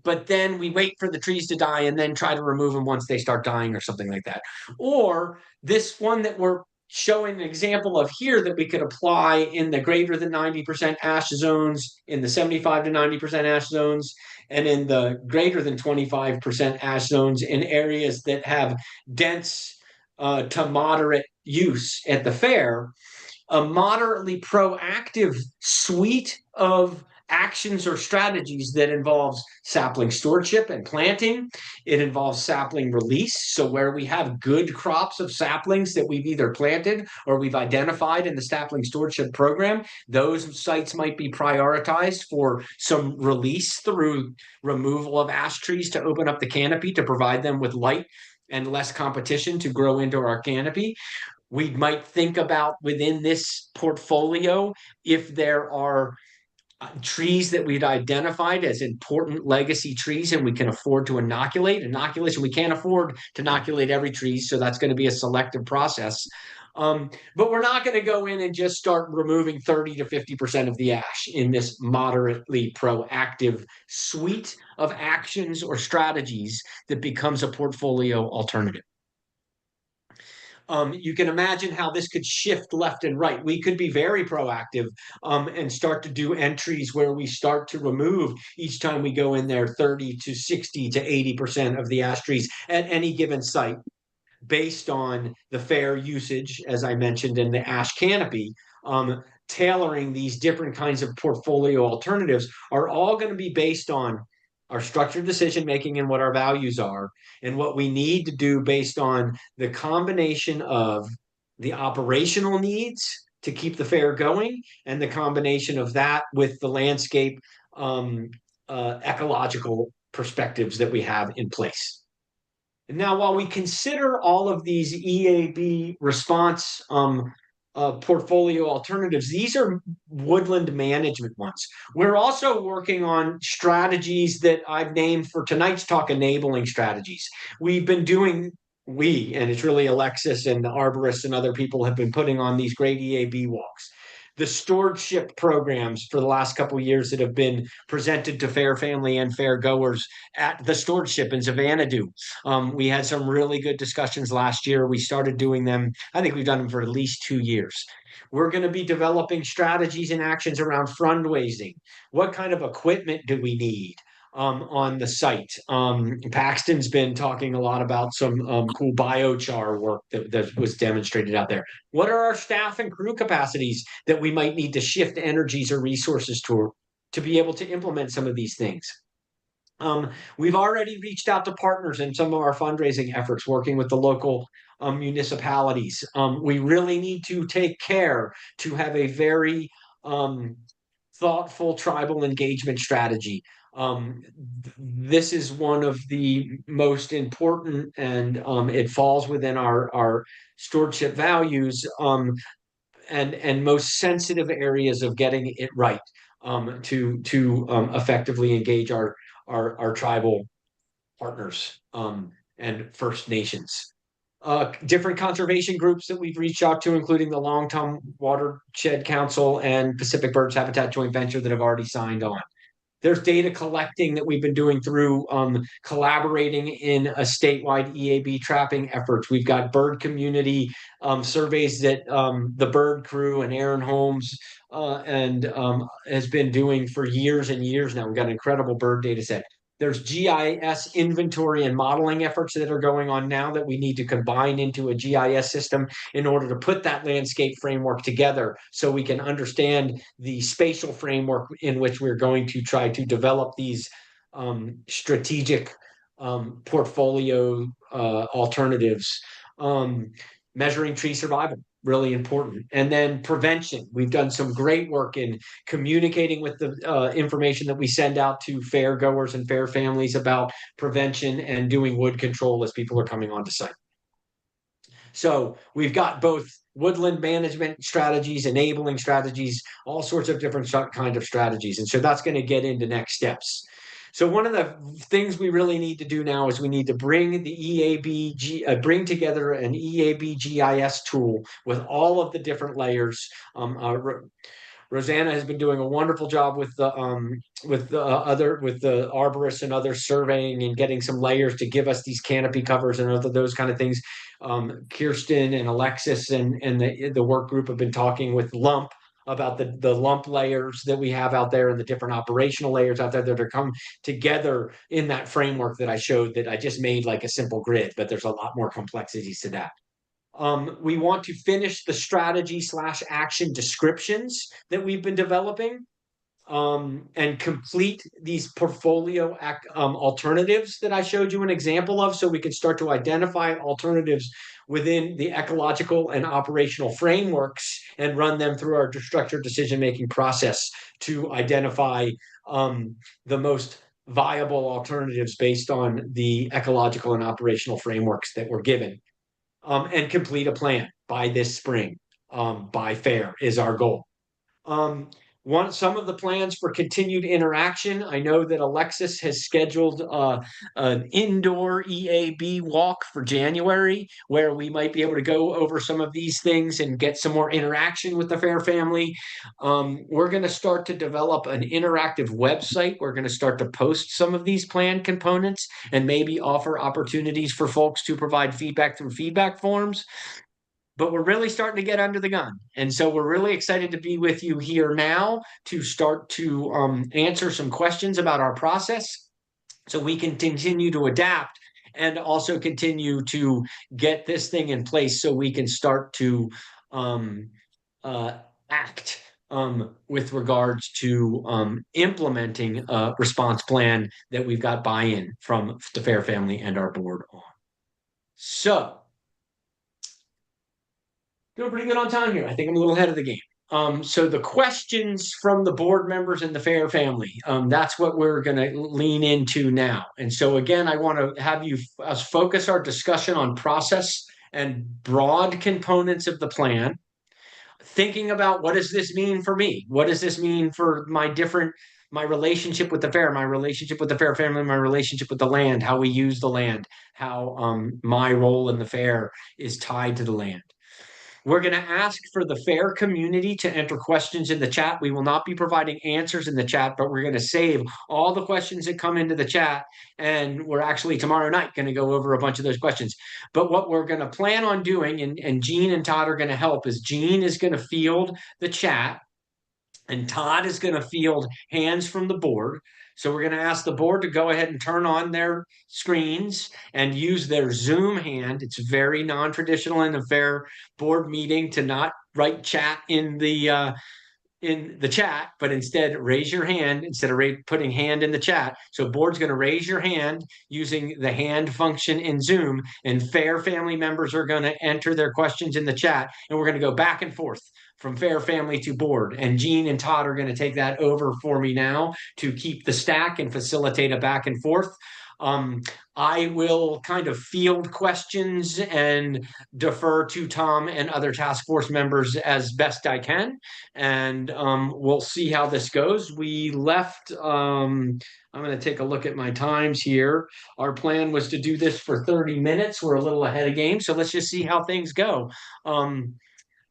but then we wait for the trees to die and then try to remove them once they start dying or something like that. Or this one that we're showing an example of here that we could apply in the greater than 90% ash zones, in the 75 to 90% ash zones, and in the greater than 25% ash zones in areas that have dense to moderate use at the fair. A moderately proactive suite of actions or strategies that involves sapling stewardship and planting. It involves sapling release. So where we have good crops of saplings that we've either planted or we've identified in the sapling stewardship program, those sites might be prioritized for some release through removal of ash trees to open up the canopy to provide them with light and less competition to grow into our canopy. We might think about within this portfolio if there are trees that we'd identified as important legacy trees and we can afford to inoculate. Inoculation, we can't afford to inoculate every tree, so that's going to be a selective process. But we're not going to go in and just start removing 30 to 50% of the ash in this moderately proactive suite of actions or strategies that becomes a portfolio alternative. You can imagine how this could shift left and right. We could be very proactive and start to do entries where we start to remove each time we go in there 30 to 60 to 80% of the ash trees at any given site based on the fair usage, as I mentioned, in the ash canopy. Tailoring these different kinds of portfolio alternatives are all going to be based on our structured decision making and what our values are, and what we need to do based on the combination of the operational needs to keep the fair going and the combination of that with the landscape ecological perspectives that we have in place. And now, while we consider all of these EAB response portfolio alternatives, these are woodland management ones. We're also working on strategies that I've named for tonight's talk, enabling strategies. We've been doing, and it's really Alexis and the arborists and other people have been putting on these great EAB walks. The stewardship programs for the last couple of years that have been presented to fair family and fair goers at the stewardship in Xanadu. We had some really good discussions last year. We started doing them. I think we've done them for at least 2 years. We're going to be developing strategies and actions around fundraising. What kind of equipment do we need on the site? Paxton's been talking a lot about some cool biochar work that was demonstrated out there. What are our staff and crew capacities that we might need to shift energies or resources to be able to implement some of these things? We've already reached out to partners in some of our fundraising efforts, working with the local municipalities. We really need to take care to have a very thoughtful tribal engagement strategy. This is one of the most important, and it falls within our stewardship values and most sensitive areas of getting it right to effectively engage our tribal partners and First Nations. Different conservation groups that we've reached out to, including the Longtom Watershed Council and Pacific Birds Habitat Joint Venture that have already signed on. There's data collecting that we've been doing through collaborating in a statewide EAB trapping efforts. We've got bird community surveys that the Bird Crew and Aaron Holmes and has been doing for years and years now. We've got an incredible bird data set. There's GIS inventory and modeling efforts that are going on now that we need to combine into a GIS system in order to put that landscape framework together so we can understand the spatial framework in which we're going to try to develop these strategic portfolio alternatives. Measuring tree survival, really important. And then prevention. We've done some great work in communicating with the information that we send out to fair goers and fair families about prevention and doing wood control as people are coming onto site. So we've got both woodland management strategies, enabling strategies, all sorts of different kind of strategies. And so that's going to get into next steps. So one of the things we really need to do now is we need to bring the bring together an EAB GIS tool with all of the different layers. Rosanna has been doing a wonderful job with the arborists and others surveying and getting some layers to give us these canopy covers and those kind of things. Kirsten and Alexis and the work group have been talking with LUMP about the lump layers that we have out there and the different operational layers out there that are come together in that framework that I showed, that I just made like a simple grid, but there's a lot more complexities to that. We want to finish the strategy/action descriptions that we've been developing and complete these portfolio alternatives that I showed you an example of, so we can start to identify alternatives within the ecological and operational frameworks and run them through our structured decision-making process to identify the most viable alternatives based on the ecological and operational frameworks that we're given, and complete a plan by this spring, by FAIR is our goal. Some of the plans for continued interaction. I know that Alexis has scheduled an indoor EAB walk for January, where we might be able to go over some of these things and get some more interaction with the FAIR family. We're going to start to develop an interactive website. We're going to start to post some of these plan components and maybe offer opportunities for folks to provide feedback through feedback forms. But we're really starting to get under the gun. And so we're really excited to be with you here now to start to answer some questions about our process so we can continue to adapt and also continue to get this thing in place so we can start to act with regards to implementing a response plan that we've got buy-in from the FAIR family and our board on. So, doing pretty good on time here. I think I'm a little ahead of the game. So the questions from the board members and the FAIR family, that's what we're going to lean into now. And so again, I want to have us focus our discussion on process and broad components of the plan, thinking about what does this mean for me? What does this mean for my relationship with the FAIR, my relationship with the FAIR family, my relationship with the land, how we use the land, how my role in the FAIR is tied to the land. We're going to ask for the FAIR community to enter questions in the chat. We will not be providing answers in the chat, but we're going to save all the questions that come into the chat. And we're actually tomorrow night going to go over a bunch of those questions. But what we're going to plan on doing, and Jean and Todd are going to help, is Jean is going to field the chat and Todd is going to field hands from the board. So we're going to ask the board to go ahead and turn on their screens and use their Zoom hand. It's very non-traditional in a FAIR board meeting to not write chat in the chat, but instead raise your hand instead of putting hand in the chat. So board's going to raise your hand using the hand function in Zoom, and FAIR family members are going to enter their questions in the chat, and we're going to go back and forth from FAIR family to board. And Jean and Todd are going to take that over for me now to keep the stack and facilitate a back and forth. I will kind of field questions and defer to Tom and other task force members as best I can. And we'll see how this goes. We left, I'm going to take a look at my times here. Our plan was to do this for 30 minutes. We're a little ahead of game. So let's just see how things go.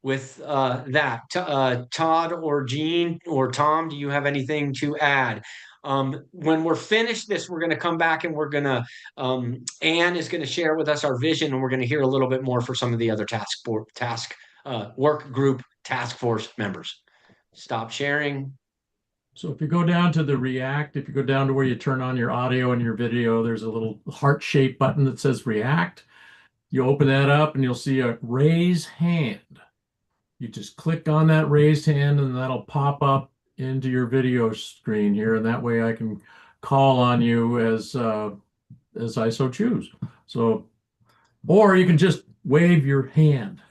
With that, Todd or Jean or Tom, do you have anything to add? When we're finished this, we're going to come back and we're going to, Anne is going to share with us our vision, and we're going to hear a little bit more for some of the other work group task force members. Stop sharing. So if you go down to the React, if you go down to where you turn on your audio and your video, there's a little heart-shaped button that says React. You open that up and you'll see a raise hand. You just click on that raised hand and that'll pop up into your video screen here. And that way I can call on you as I so choose. So, or you can just wave your hand.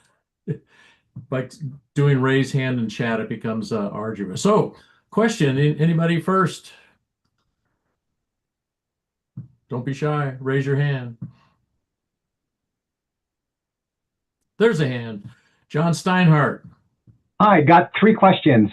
By doing raise hand and chat, it becomes arduous. So, question, anybody first? Don't be shy, raise your hand. There's a hand. John Steinhardt. Hi, got 3 questions.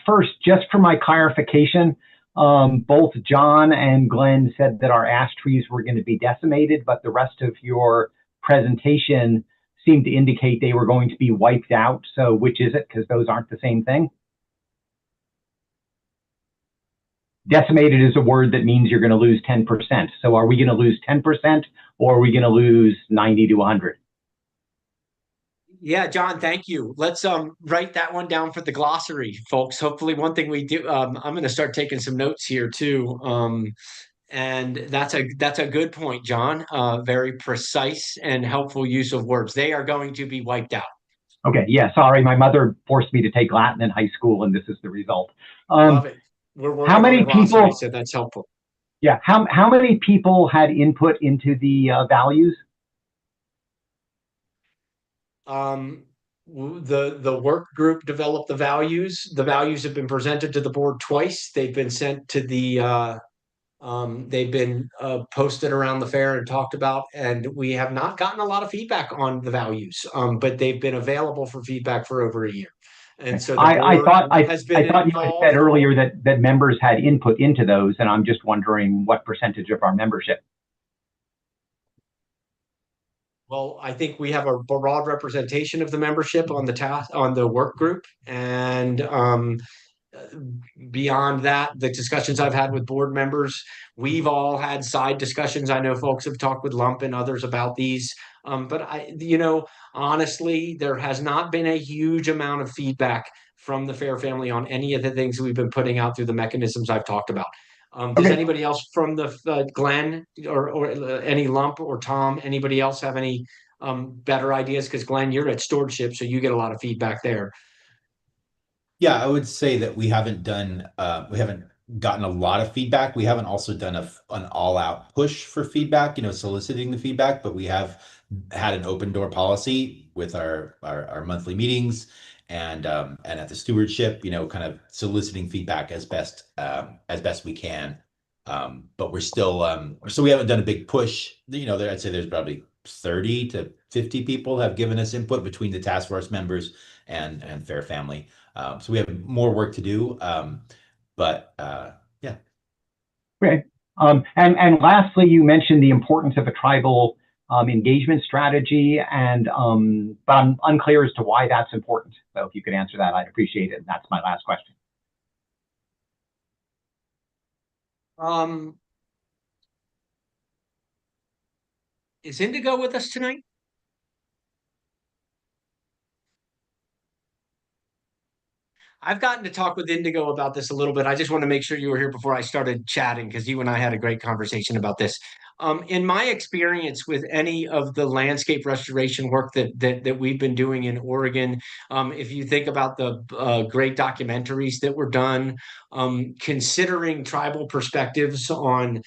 First, just for my clarification, both John and Glenn said that our ash trees were going to be decimated, but the rest of your presentation seemed to indicate they were going to be wiped out. So which is it? Because those aren't the same thing. Decimated is a word that means you're going to lose 10%. So are we going to lose 10% or are we going to lose 90 to 100? Yeah, John, thank you. Let's write that one down for the glossary, folks. Hopefully one thing we do, I'm going to start taking some notes here too. And that's a good point, John. Very precise and helpful use of words. They are going to be wiped out. Okay, yeah, sorry. My mother forced me to take Latin in high school, and this is the result. Love it. We're working how many on the glossary, people? so that's helpful. Yeah, how many people had input into the values? The work group developed the values. The values have been presented to the board twice. They've been sent to the they've been posted around the fair and talked about, and we have not gotten a lot of feedback on the values, but they've been available for feedback for over a year. And so I thought you had involved. said earlier that members had input into those, and I'm just wondering what percentage of our membership. Well, I think we have a broad representation of the membership on the work group, and beyond that, the discussions I've had with board members, we've all had side discussions. I know folks have talked with Lump and others about these, but honestly, there has not been a huge amount of feedback from the Fair family on any of the things we've been putting out through the mechanisms I've talked about. Does anybody else from the Glenn or any Lump or Tom, anybody else have any better ideas? Because Glenn, you're at stewardship, so you get a lot of feedback there. Yeah, I would say that we haven't gotten a lot of feedback. We haven't also done an all-out push for feedback, soliciting the feedback, but we have had an open door policy with our monthly meetings and at the stewardship, kind of soliciting feedback as best we can. But we're still so we haven't done a big push. I'd say there's probably 30 to 50 people have given us input between the task force members and Fair Family. So we have more work to do. But yeah. Okay. And lastly, you mentioned the importance of a tribal engagement strategy, and but I'm unclear as to why that's important. So if you could answer that, I'd appreciate it. And that's my last question. Is Indigo with us tonight? I've gotten to talk with Indigo about this a little bit. I just want to make sure you were here before I started chatting, because you and I had a great conversation about this. In my experience with any of the landscape restoration work that we've been doing in Oregon, if you think about the great documentaries that were done, considering tribal perspectives on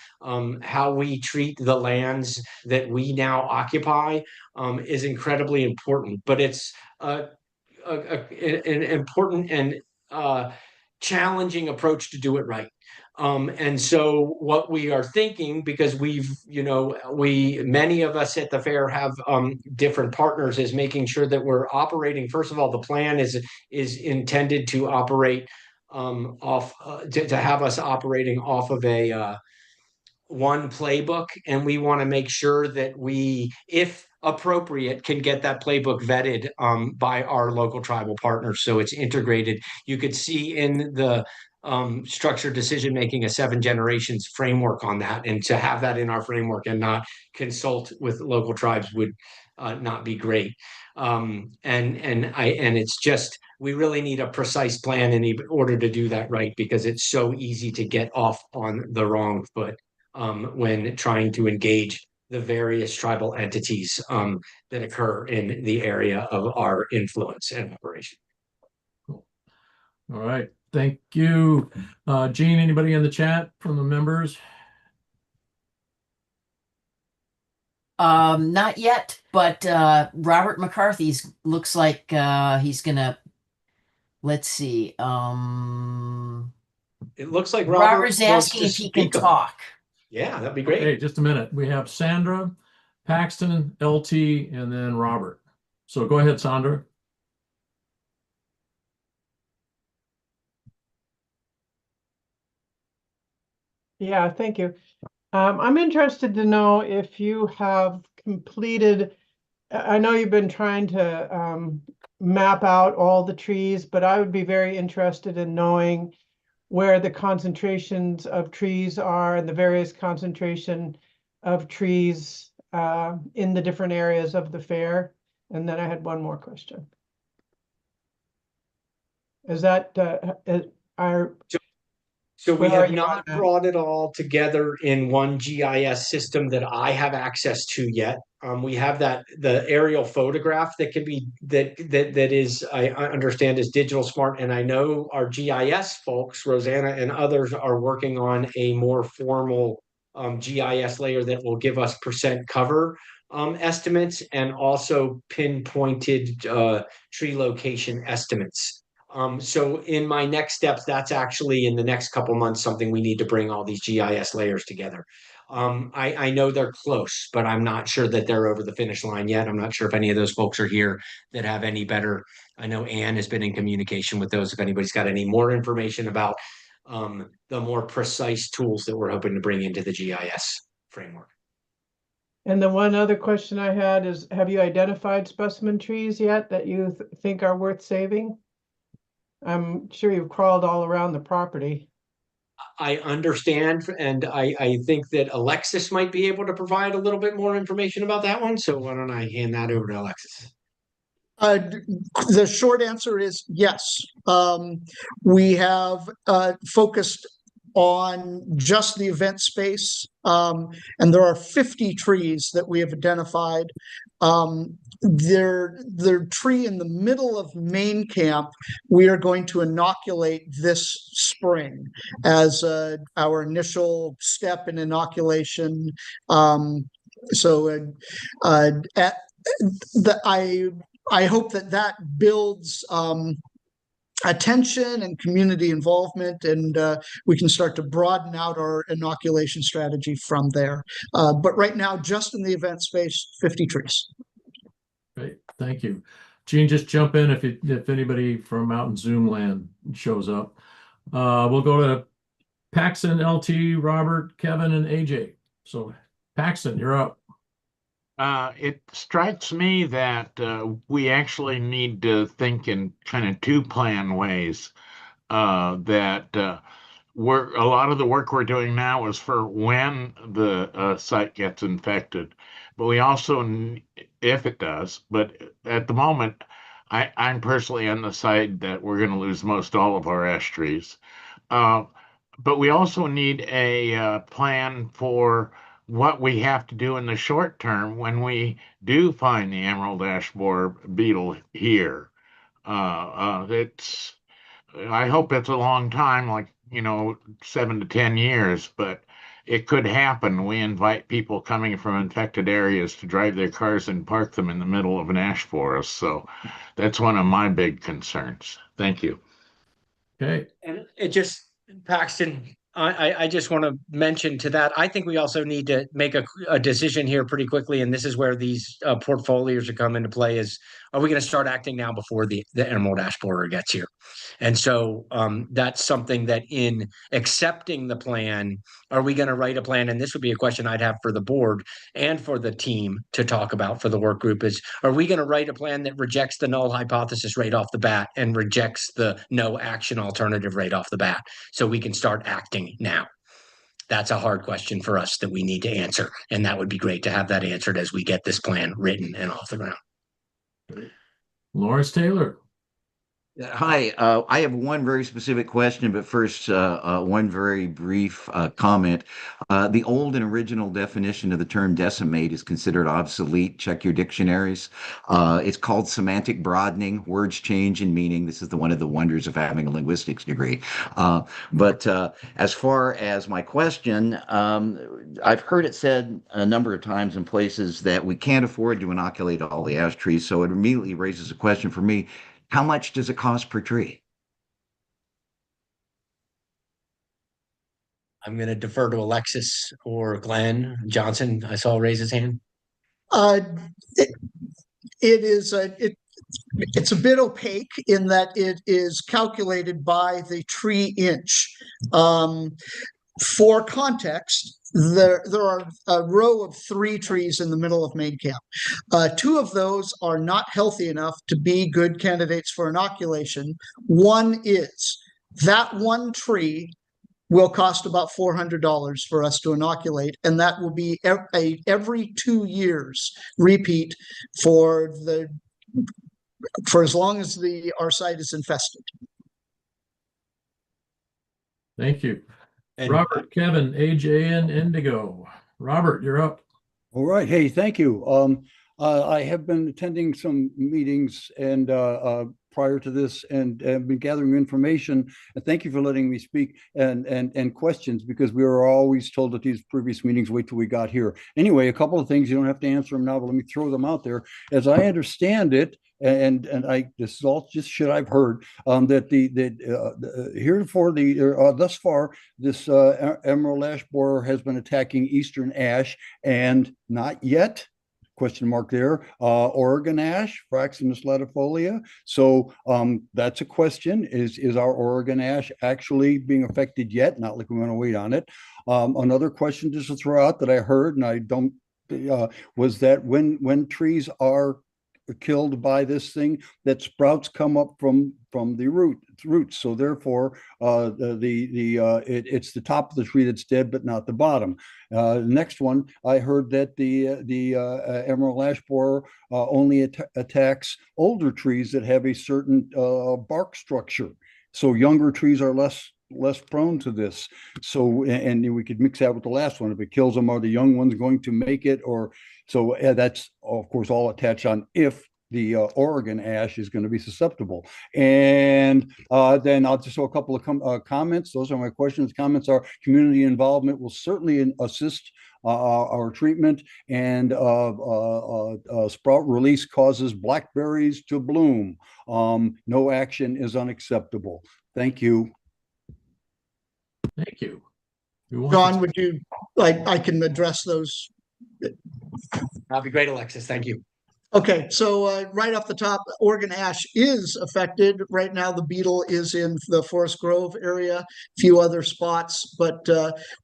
how we treat the lands that we now occupy is incredibly important. But it's an important and challenging approach to do it right. And so what we are thinking, because many of us at the fair have different partners, is making sure that we're operating. First of all, the plan is intended to operate to have us operating off of a one playbook, and we want to make sure that we, if appropriate, can get that playbook vetted by our local tribal partners, so it's integrated. You could see in the structured decision making, a 7 generations framework on that, and to have that in our framework and not consult with local tribes would not be great. And it's just, we really need a precise plan in order to do that right, because it's so easy to get off on the wrong foot when trying to engage the various tribal entities that occur in the area of our influence and operation. Cool. All right. Thank you. Gene, anybody in the chat from the members? Not yet, but Robert McCarthy's looks like he's gonna, let's see. It looks like Robert's wants asking to if he can speak up. talk. Yeah, that'd be great. Okay, just a minute. We have Sandra, Paxton, LT, and then Robert. So go ahead, Sandra. Yeah, thank you. I'm interested to know if you have completed, I know you've been trying to map out all the trees, but I would be very interested in knowing where the concentrations of trees are and the various concentration of trees in the different areas of the fair. And then I had one more question. Is that, So we Where are have you not on that? brought it all together in one GIS system that I have access to yet. We have the aerial photograph that can be that is, I understand, is digital smart, and I know our GIS folks, Rosanna and others, are working on a more formal GIS layer that will give us percent cover estimates and also pinpointed tree location estimates. So in my next steps, that's actually in the next couple months, something we need to bring all these GIS layers together. I know they're close, but I'm not sure that they're over the finish line yet. I'm not sure if any of those folks are here that have any better. I know Anne has been in communication with those. If anybody's got any more information about the more precise tools that we're hoping to bring into the GIS framework. and the one other question I had is, have you identified specimen trees yet that you think are worth saving? I'm sure you've crawled all around the property. I understand, and I think that Alexis might be able to provide a little bit more information about that one. So why don't I hand that over to Alexis? The short answer is yes. We have focused on just the event space, and there are 50 trees that we have identified. The tree in the middle of main camp, we are going to inoculate this spring as our initial step in inoculation. I hope that builds attention and community involvement, and we can start to broaden out our inoculation strategy from there. But right now, just in the event space, 50 trees. Great, thank you. Gene, just jump in if anybody from out in Zoom land shows up. We'll go to Paxton, LT, Robert, Kevin, and AJ. So Paxton, you're up. It strikes me that we actually need to think in kind of two-plan ways. That a lot of the work we're doing now is for when the site gets infected, but we also, if it does, but at the moment, I'm personally on the side that we're going to lose most all of our ash trees. But we also need a plan for what we have to do in the short term when we do find the emerald ash borer beetle here. I hope it's a long time, like, 7 to 10 years, but it could happen. We invite people coming from infected areas to drive their cars and park them in the middle of an ash forest. So that's one of my big concerns. Thank you. Okay. And it just, Paxton, I just want to mention to that, I think we also need to make a decision here pretty quickly, and this is where these portfolios are come into play is, are we going to start acting now before the Emerald Ash borer gets here? And so that's something that in accepting the plan, are we going to write a plan? And this would be a question I'd have for the board and for the team to talk about for the work group is, are we going to write a plan that rejects the null hypothesis right off the bat and rejects the no action alternative right off the bat so we can start acting now? That's a hard question for us that we need to answer. And that would be great to have that answered as we get this plan written and off the ground. Lawrence Taylor. Hi, I have one very specific question, but first, one very brief comment. The old and original definition of the term decimate is considered obsolete. Check your dictionaries. It's called semantic broadening. Words change in meaning. This is one of the wonders of having a linguistics degree. But as far as my question, I've heard it said a number of times in places that we can't afford to inoculate all the ash trees. So it immediately raises a question for me. How much does it cost per tree? I'm going to defer to Alexis or Glenn. Johnson, I saw raise his hand. It's a bit opaque in that it is calculated by the tree inch. For context, there are a row of 3 trees in the middle of main camp. 2 of those are not healthy enough to be good candidates for inoculation. One is. That one tree will cost about $400 for us to inoculate, and that will be every 2 years repeat for as long as our site is infested. Thank you. And Robert, Kevin, AJN Indigo. Robert, you're up. All right. Hey, thank you. I have been attending some meetings and prior to this and been gathering information. And thank you for letting me speak and questions, because we were always told at these previous meetings, wait till we got here. Anyway, a couple of things, you don't have to answer them now, but let me throw them out there. As I understand it, and this is all just shit I've heard, that thus far this emerald ash borer has been attacking eastern ash, and not yet, question mark there, Oregon ash, Fraxinus latifolia. So that's a question: is our Oregon ash actually being affected yet? Not like we want to wait on it. Another question just to throw out that I heard, and I don't, was that when trees are killed by this thing, that sprouts come up from the roots. So therefore, it's the top of the tree that's dead, but not the bottom. Next one, I heard that the emerald ash borer only attacks older trees that have a certain bark structure. So younger trees are less prone to this. So, and we could mix that with the last one. If it kills them, are the young ones going to make it? Or so that's of course all attached on if the Oregon ash is going to be susceptible. And then I'll just throw a couple of comments. Those are my questions. Comments are: community involvement will certainly assist our treatment, and sprout release causes blackberries to bloom. No action is unacceptable. Thank you. Thank you. John, would you like, I can address those. That'd be great, Alexis. Thank you. Okay, so right off the top, Oregon ash is affected. Right now, the beetle is in the Forest Grove area, a few other spots, but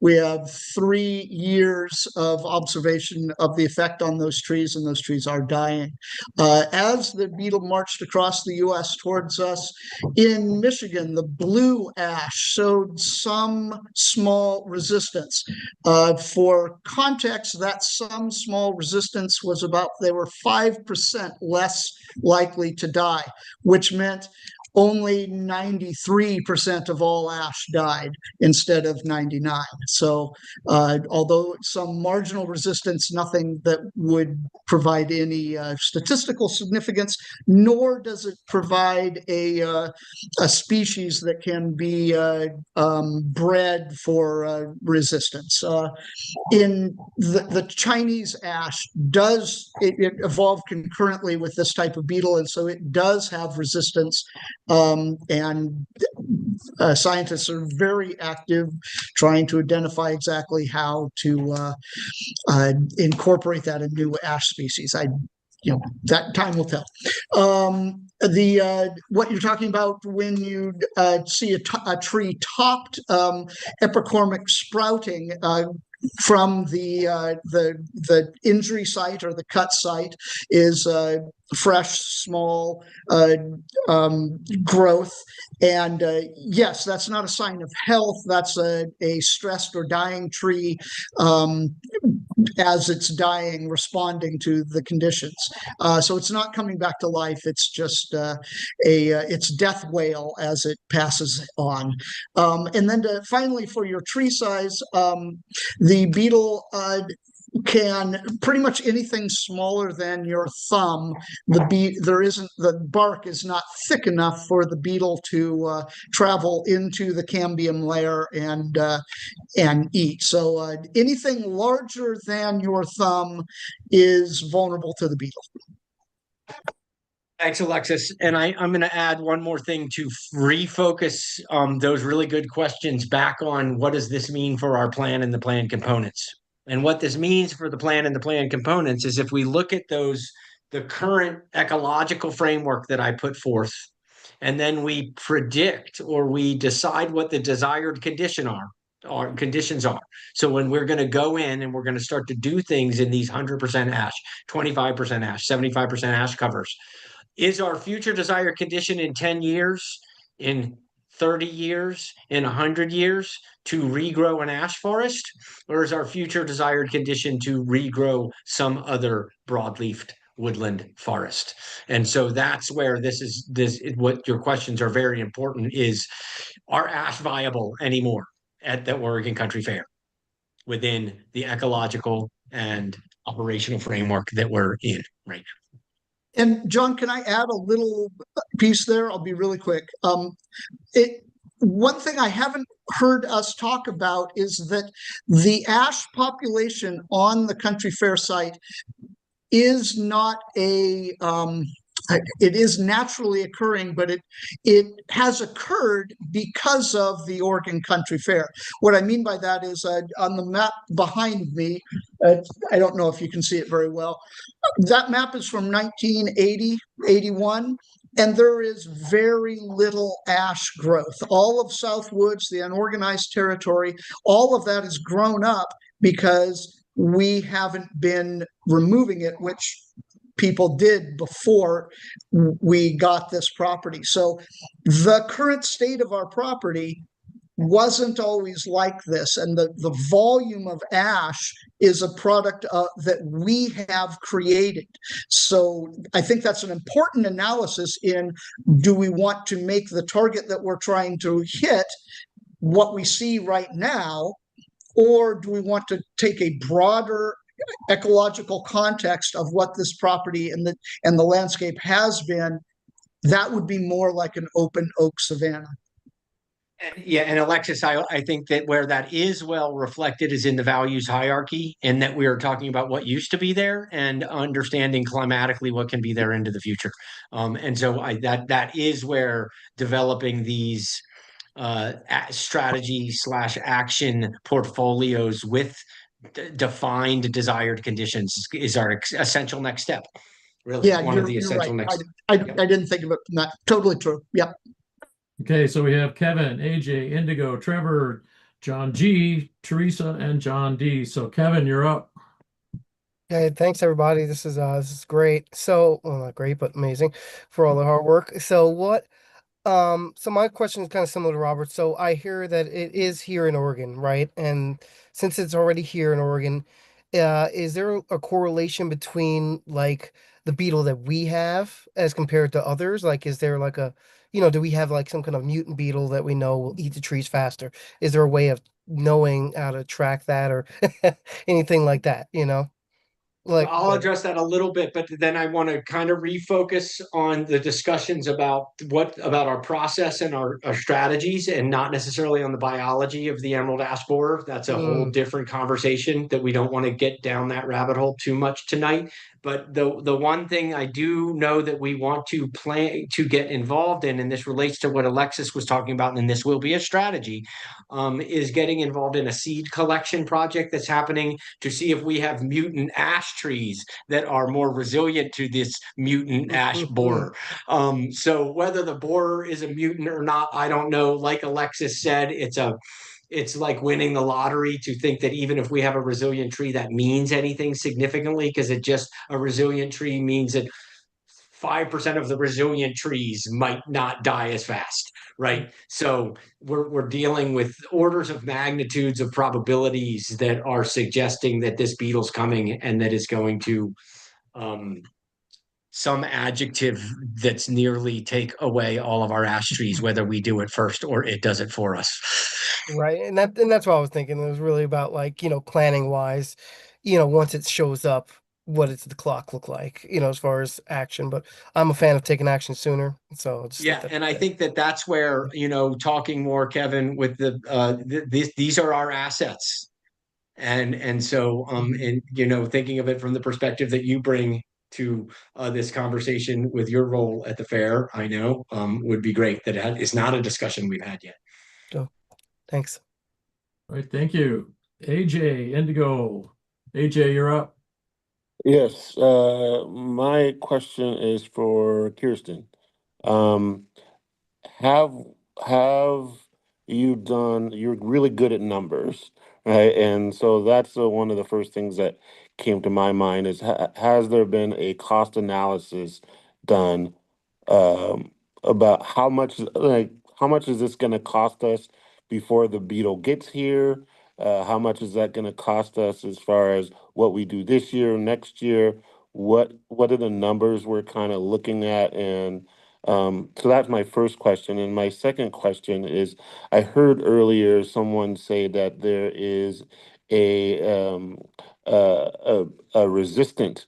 we have 3 years of observation of the effect on those trees, and those trees are dying. As the beetle marched across the U.S. towards us, in Michigan, the blue ash showed some small resistance. For context, that some small resistance was about, they were 5% less likely to die, which meant only 93% of all ash died instead of 99. So although some marginal resistance, nothing that would provide any statistical significance, nor does it provide a species that can be bred for resistance. In the Chinese ash it evolved concurrently with this type of beetle, and so it does have resistance And scientists are very active trying to identify exactly how to incorporate that in new ash species. That time will tell. What you're talking about when you see a tree topped, epicormic sprouting from the injury site or the cut site is fresh, small growth. And yes, that's not a sign of health. That's a stressed or dying tree as it's dying, responding to the conditions. So it's not coming back to life. It's just it's death wail as it passes on. And then finally, for your tree size, the beetle can pretty much anything smaller than your thumb. The bark is not thick enough for the beetle to travel into the cambium layer and eat. So anything larger than your thumb is vulnerable to the beetle. Thanks, Alexis. And I'm going to add one more thing to refocus those really good questions back on what does this mean for our plan and the plan components. And what this means for the plan and the plan components is if we look at the current ecological framework that I put forth, and then we predict or we decide what the desired conditions are. So when we're going to go in and we're going to start to do things in these 100% ash, 25% ash, 75% ash covers, is our future desired condition in 10 years, in 30 years, in 100 years to regrow an ash forest? Or is our future desired condition to regrow some other broadleafed woodland forest? And so that's where what your questions are very important is, are ash viable anymore at the Oregon Country Fair within the ecological and operational framework that we're in right now? And John, can I add a little piece there? I'll be really quick. One thing I haven't heard us talk about is that the ash population on the Country Fair site is not it is naturally occurring, but it has occurred because of the Oregon Country Fair. What I mean by that is on the map behind me, I don't know if you can see it very well. That map is from 1980, 81. And there is very little ash growth. All of South Woods, the unorganized territory, all of that has grown up because we haven't been removing it, which people did before we got this property. So the current state of our property wasn't always like this. And the volume of ash is a product that we have created. So I think that's an important analysis in, do we want to make the target that we're trying to hit what we see right now, or do we want to take a broader ecological context of what this property and the landscape has been? That would be more like an open oak savanna. And Alexis, I think that where that is well reflected is in the values hierarchy, and that we are talking about what used to be there and understanding climatically what can be there into the future. And so that is where developing these strategy / action portfolios with defined desired conditions is our essential next step. Really, yeah, one of the essential right. next. I didn't think of it from that. Totally true. Yep. Okay, so we have Kevin, AJ, Indigo, Trevor, John G, Teresa, and John D. So Kevin, you're up. Hey, thanks everybody. This is great. So, well, not great, but amazing for all the hard work. So my question is kind of similar to Robert. So I hear that it is here in Oregon, right? And since it's already here in Oregon, is there a correlation between like the beetle that we have as compared to others? Like, is there like do we have like some kind of mutant beetle that we know will eat the trees faster? Is there a way of knowing how to track that or anything like that, Like, I'll address that a little bit, but then I want to kind of refocus on the discussions about our process and our strategies, and not necessarily on the biology of the emerald ash borer. That's a whole different conversation that we don't want to get down that rabbit hole too much tonight. But the one thing I do know that we want to plan to get involved in, and this relates to what Alexis was talking about, and this will be a strategy, is getting involved in a seed collection project that's happening to see if we have mutant ash trees that are more resilient to this mutant ash borer. So whether the borer is a mutant or not, I don't know. Like Alexis said, it's like winning the lottery to think that even if we have a resilient tree, that means anything significantly, because a resilient tree means that 5% of the resilient trees might not die as fast, right? So we're dealing with orders of magnitudes of probabilities that are suggesting that this beetle's coming, and that is going to some adjective that's nearly take away all of our ash trees, whether we do it first or it does it for us. right. And that's what I was thinking. It was really about, like, planning wise, once it shows up, what does the clock look like, as far as action. But I'm a fan of taking action sooner. So Yeah, and I think that's where, talking more, Kevin, with these are our assets. And so and thinking of it from the perspective that you bring to this conversation with your role at the fair, I know would be great. That is not a discussion we've had yet. So thanks. All right, thank you. AJ Indigo. AJ, you're up. Yes, my question is for Kirsten. Have you're really good at numbers, right? And so that's one of the first things that came to my mind is, has there been a cost analysis done about how much is this going to cost us before the beetle gets here? How much is that going to cost us as far as what we do this year, next year? What are the numbers we're kind of looking at? And so that's my first question. And my second question is, I heard earlier someone say that there is a resistant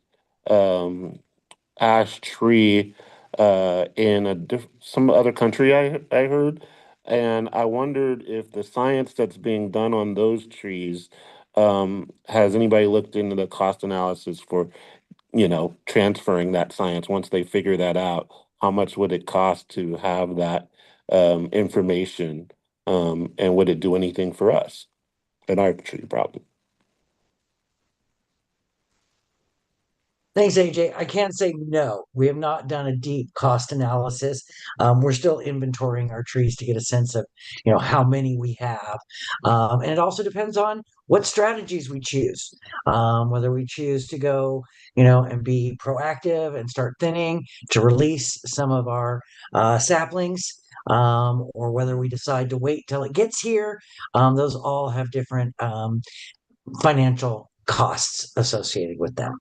ash tree in some other country, I heard. And I wondered if the science that's being done on those trees, has anybody looked into the cost analysis for, transferring that science once they figure that out? How much would it cost to have that information? And would it do anything for us in our tree problem? Thanks, AJ. I can't say no. We have not done a deep cost analysis. We're still inventorying our trees to get a sense of, how many we have. And it also depends on what strategies we choose. Whether we choose to go, and be proactive and start thinning to release some of our saplings, or whether we decide to wait till it gets here. Those all have different financial costs associated with them.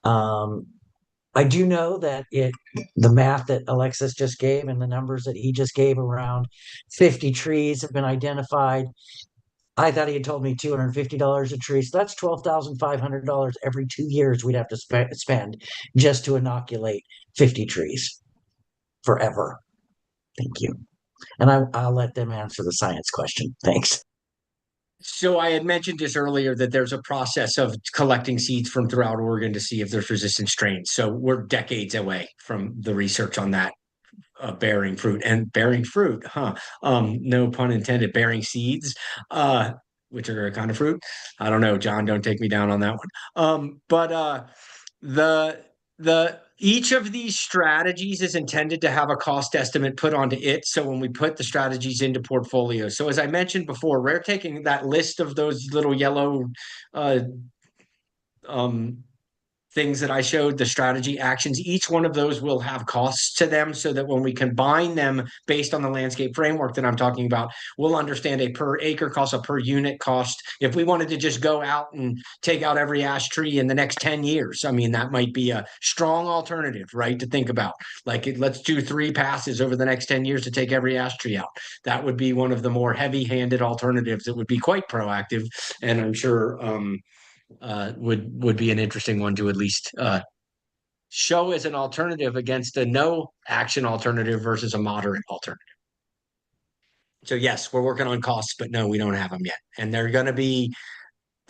I do know that the math that Alexis just gave and the numbers that he just gave, around 50 trees have been identified. I thought he had told me $250 a tree. So that's $12,500 every 2 years we'd have to spend just to inoculate 50 trees forever. Thank you. And I'll let them answer the science question. Thanks. So I had mentioned this earlier, that there's a process of collecting seeds from throughout Oregon to see if there's resistant strains. So we're decades away from the research on that bearing fruit. No pun intended, bearing seeds, which are a kind of fruit. I don't know, John, don't take me down on that one. But each of these strategies is intended to have a cost estimate put onto it. So when we put the strategies into portfolios, so as I mentioned before, we're taking that list of those little yellow things that I showed, the strategy actions. Each one of those will have costs to them, so that when we combine them based on the landscape framework that I'm talking about, we'll understand a per acre cost, a per unit cost. If we wanted to just go out and take out every ash tree in the next 10 years, I mean, that might be a strong alternative, right, to think about. Like, let's do 3 passes over the next 10 years to take every ash tree out. That would be one of the more heavy-handed alternatives that would be quite proactive. And I'm sure would be an interesting one to at least show as an alternative against a no action alternative versus a moderate alternative. So yes, we're working on costs, but no, we don't have them yet. And they're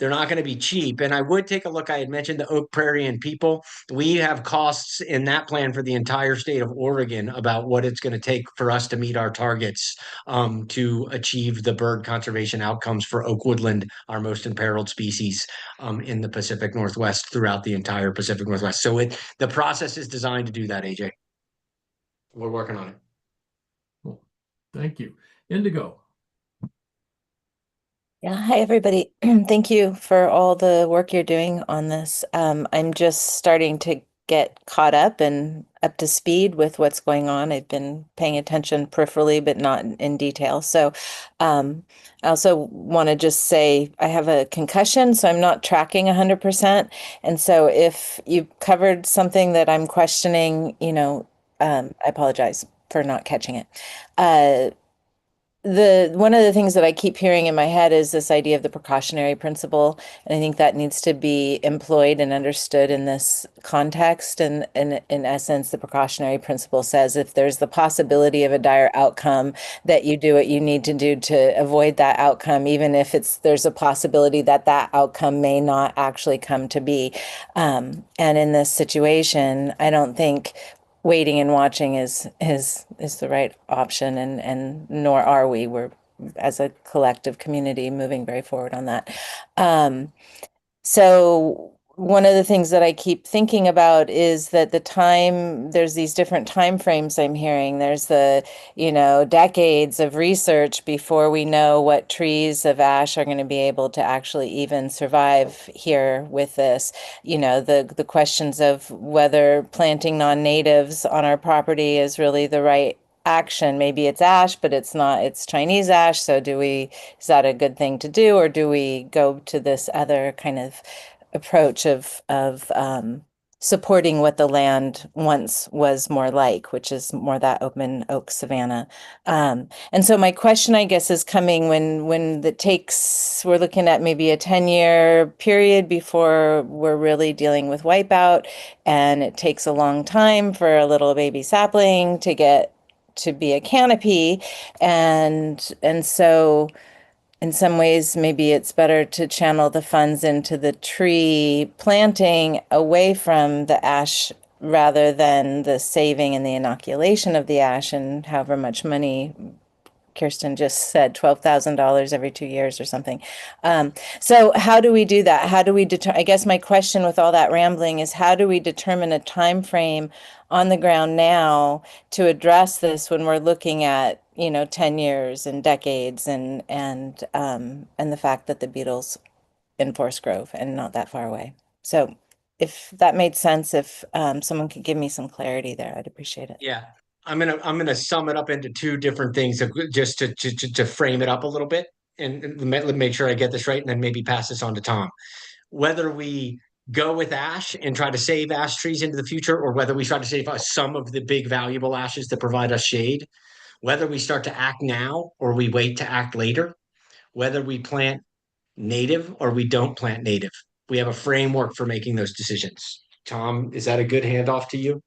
not going to be cheap. And I would take a look. I had mentioned the Oak Prairie and People. We have costs in that plan for the entire state of Oregon about what it's going to take for us to meet our targets to achieve the bird conservation outcomes for oak woodland, our most imperiled species in the Pacific Northwest, throughout the entire Pacific Northwest. So the process is designed to do that, AJ. We're working on it. Cool. Thank you. Indigo. Yeah, hi everybody. Thank you for all the work you're doing on this. I'm just starting to get caught up and up to speed with what's going on. I've been paying attention peripherally, but not in detail. So I also want to just say I have a concussion, so I'm not tracking 100%. And so if you covered something that I'm questioning, I apologize for not catching it. One of the things that I keep hearing in my head is this idea of the precautionary principle, and I think that needs to be employed and understood in this context. And in essence, the precautionary principle says if there's the possibility of a dire outcome, that you do what you need to do to avoid that outcome, even if there's a possibility that that outcome may not actually come to be. And in this situation, I don't think waiting and watching is the right option, and nor are we. We're, as a collective community, moving very forward on that. So one of the things that I keep thinking about is that there's these different time frames I'm hearing. There's the, decades of research before we know what trees of ash are going to be able to actually even survive here with this. The questions of whether planting non-natives on our property is really the right action. Maybe it's ash, but it's not, it's Chinese ash. So is that a good thing to do? Or do we go to this other kind of approach of supporting what the land once was more like, which is more that open oak savanna? And so my question, I guess, is coming when we're looking at maybe a 10-year period before we're really dealing with wipeout, and it takes a long time for a little baby sapling to get to be a canopy. And so in some ways, maybe it's better to channel the funds into the tree planting away from the ash rather than the saving and the inoculation of the ash, and however much money Kirsten just said, $12,000 every 2 years or something. So how do we do that? How do we I guess my question with all that rambling is, how do we determine a time frame on the ground now to address this when we're looking at 10 years and decades and the fact that the beetles in Forest Grove and not that far away? So if that made sense, if someone could give me some clarity there, I'd appreciate it. Yeah. I'm gonna sum it up into two different things just to frame it up a little bit, and make sure I get this right, and then maybe pass this on to Tom. Whether we go with ash and try to save ash trees into the future, or whether we try to save some of the big valuable ashes that provide us shade, whether we start to act now or we wait to act later, whether we plant native or we don't plant native, we have a framework for making those decisions. Tom, is that a good handoff to you?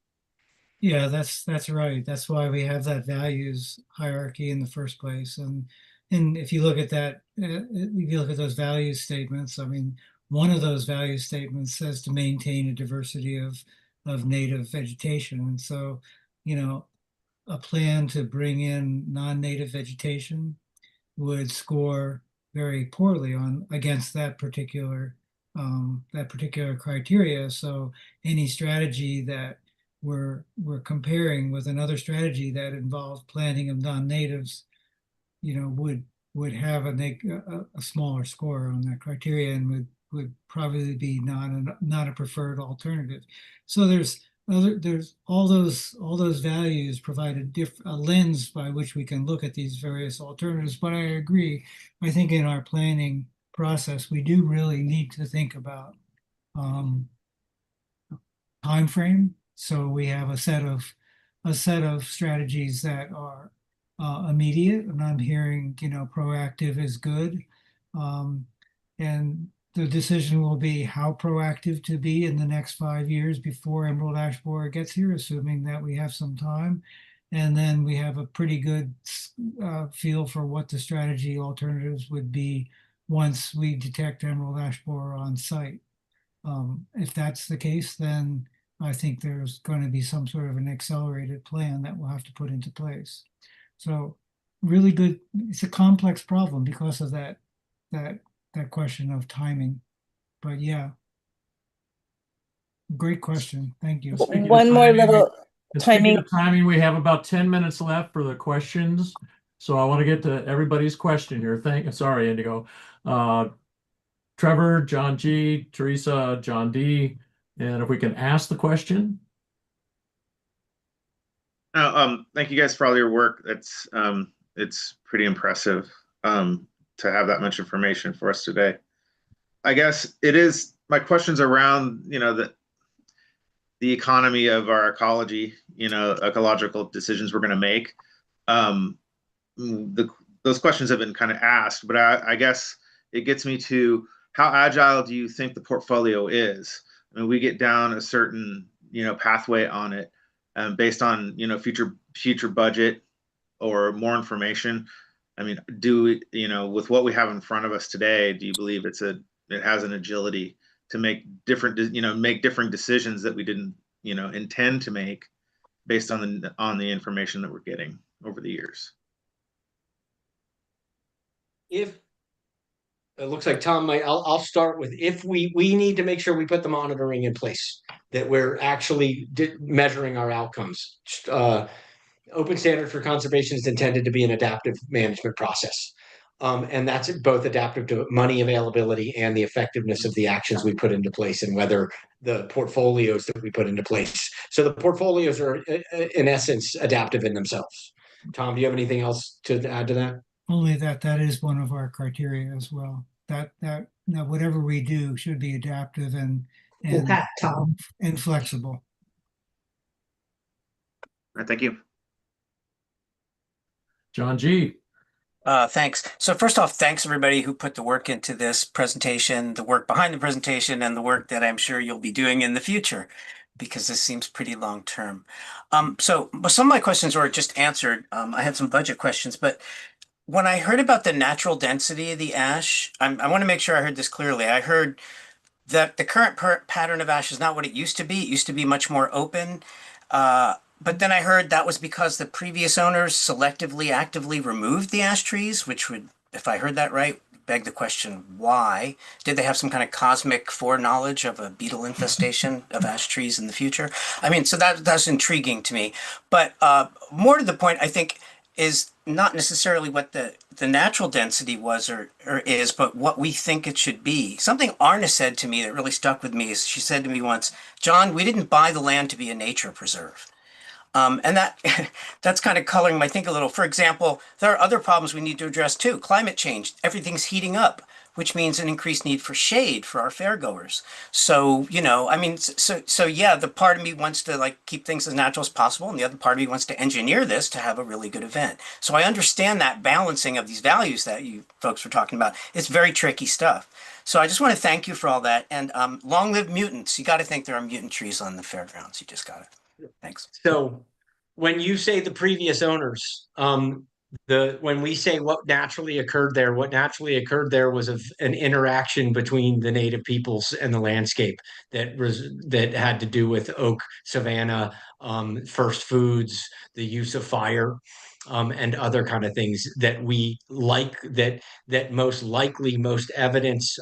Yeah, that's right. That's why we have that values hierarchy in the first place. And if you look at that, if you look at those value statements, I mean, one of those value statements says to maintain a diversity of native vegetation. And so, a plan to bring in non-native vegetation would score very poorly against that particular criteria. So any strategy that we're comparing with another strategy that involved planting of non-natives, would have a smaller score on that criteria, and would probably be not a preferred alternative. So there's all those values provide a lens by which we can look at these various alternatives. But I agree. I think in our planning process, we do really need to think about time frame. So we have a set of strategies that are immediate, and I'm hearing proactive is good, and the decision will be how proactive to be in the next 5 years before Emerald Ash Borer gets here, assuming that we have some time. And then we have a pretty good feel for what the strategy alternatives would be once we detect Emerald Ash Borer on site. If that's the case, then I think there's going to be some sort of an accelerated plan that we'll have to put into place. So really good. It's a complex problem because of that question of timing. But yeah, great question. Thank you. Speaking of One more timing, little and speaking timing. of timing, we have about 10 minutes left for the questions. So I want to get to everybody's question here. Sorry, Indigo. Trevor, John G, Teresa, John D. And if we can ask the question. Thank you guys for all your work. It's pretty impressive to have that much information for us today. I guess my question's around, the economy of our ecology, ecological decisions we're going to make. Those questions have been kind of asked, but I guess it gets me to how agile do you think the portfolio is? I mean, we get down a certain, pathway on it based on, future budget or more information. I mean, with what we have in front of us today, do you believe it has an agility to make different decisions that we didn't, intend to make based on the information that we're getting over the years? If it looks like Tom might, I'll start with, if we need to make sure we put the monitoring in place, that we're actually measuring our outcomes. Open Standard for Conservation is intended to be an adaptive management process. And that's both adaptive to money availability and the effectiveness of the actions we put into place, and whether the portfolios that we put into place. So the portfolios are, in essence, adaptive in themselves. Tom, do you have anything else to add to that? Only that is one of our criteria as well. That whatever we do should be adaptive and flexible. All right, thank you. John G. Thanks. So first off, thanks everybody who put the work into this presentation, the work behind the presentation, and the work that I'm sure you'll be doing in the future, because this seems pretty long term. So some of my questions were just answered. I had some budget questions, but when I heard about the natural density of the ash, I want to make sure I heard this clearly. I heard that the current pattern of ash is not what it used to be. It used to be much more open. But then I heard that was because the previous owners selectively, actively removed the ash trees, which would, if I heard that right, beg the question, why? Did they have some kind of cosmic foreknowledge of a beetle infestation of ash trees in the future? I mean, so that's intriguing to me. But more to the point, I think, is not necessarily what the natural density was or is, but what we think it should be. Something Arna said to me that really stuck with me is, she said to me once, John, we didn't buy the land to be a nature preserve. And that's kind of coloring my think a little. For example, there are other problems we need to address too. Climate change, everything's heating up, which means an increased need for shade for our fairgoers. So, I mean, so yeah, the part of me wants to keep things as natural as possible, and the other part of me wants to engineer this to have a really good event. So I understand that balancing of these values that you folks were talking about. It's very tricky stuff. So I just want to thank you for all that. And long live mutants. You got to think there are mutant trees on the fairgrounds. You just got it. Thanks. So when you say the previous owners, when we say what naturally occurred there was an interaction between the native peoples and the landscape that had to do with oak, savanna, first foods, the use of fire, and other kind of things that we like, that most evidence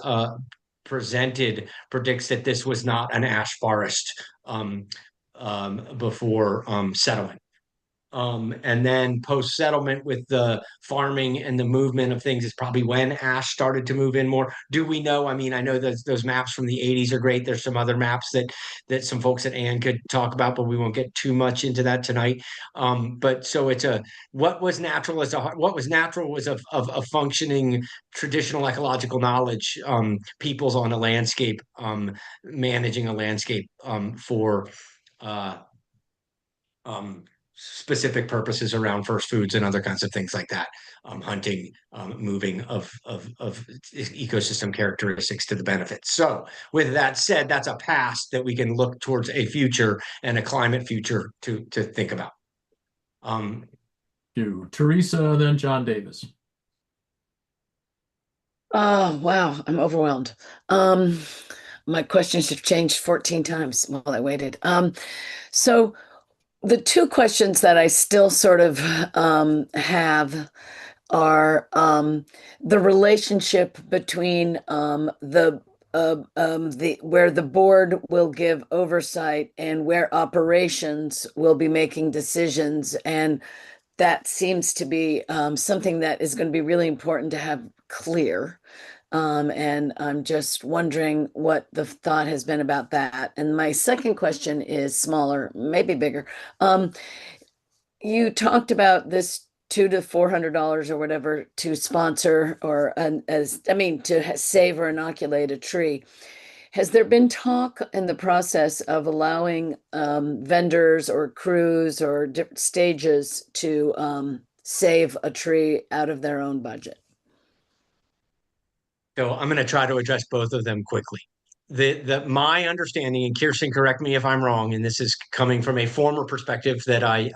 presented predicts that this was not an ash forest before settlement. And then post-settlement, with the farming and the movement of things, is probably when ash started to move in more. Do we know? I mean, I know that those maps from the 80s are great. There's some other maps that some folks at Ann could talk about, but we won't get too much into that tonight. But so what was natural was a functioning traditional ecological knowledge, peoples on a landscape, managing a landscape for specific purposes around first foods and other kinds of things like that, hunting, moving of ecosystem characteristics to the benefit. So with that said, that's a past that we can look towards a future and a climate future to think about. To Teresa, then John Davis. Oh, wow, I'm overwhelmed. My questions have changed 14 times while I waited. So the two questions that I still sort of have are the relationship between the where the board will give oversight and where operations will be making decisions, and that seems to be something that is going to be really important to have clear. And I'm just wondering what the thought has been about that. And my second question is smaller, maybe bigger. You talked about this $200 to $400 or whatever to sponsor or to save or inoculate a tree. Has there been talk in the process of allowing vendors or crews or different stages to save a tree out of their own budget? So I'm going to try to address both of them quickly. My understanding, and Kirsten, correct me if I'm wrong, and this is coming from a former perspective that I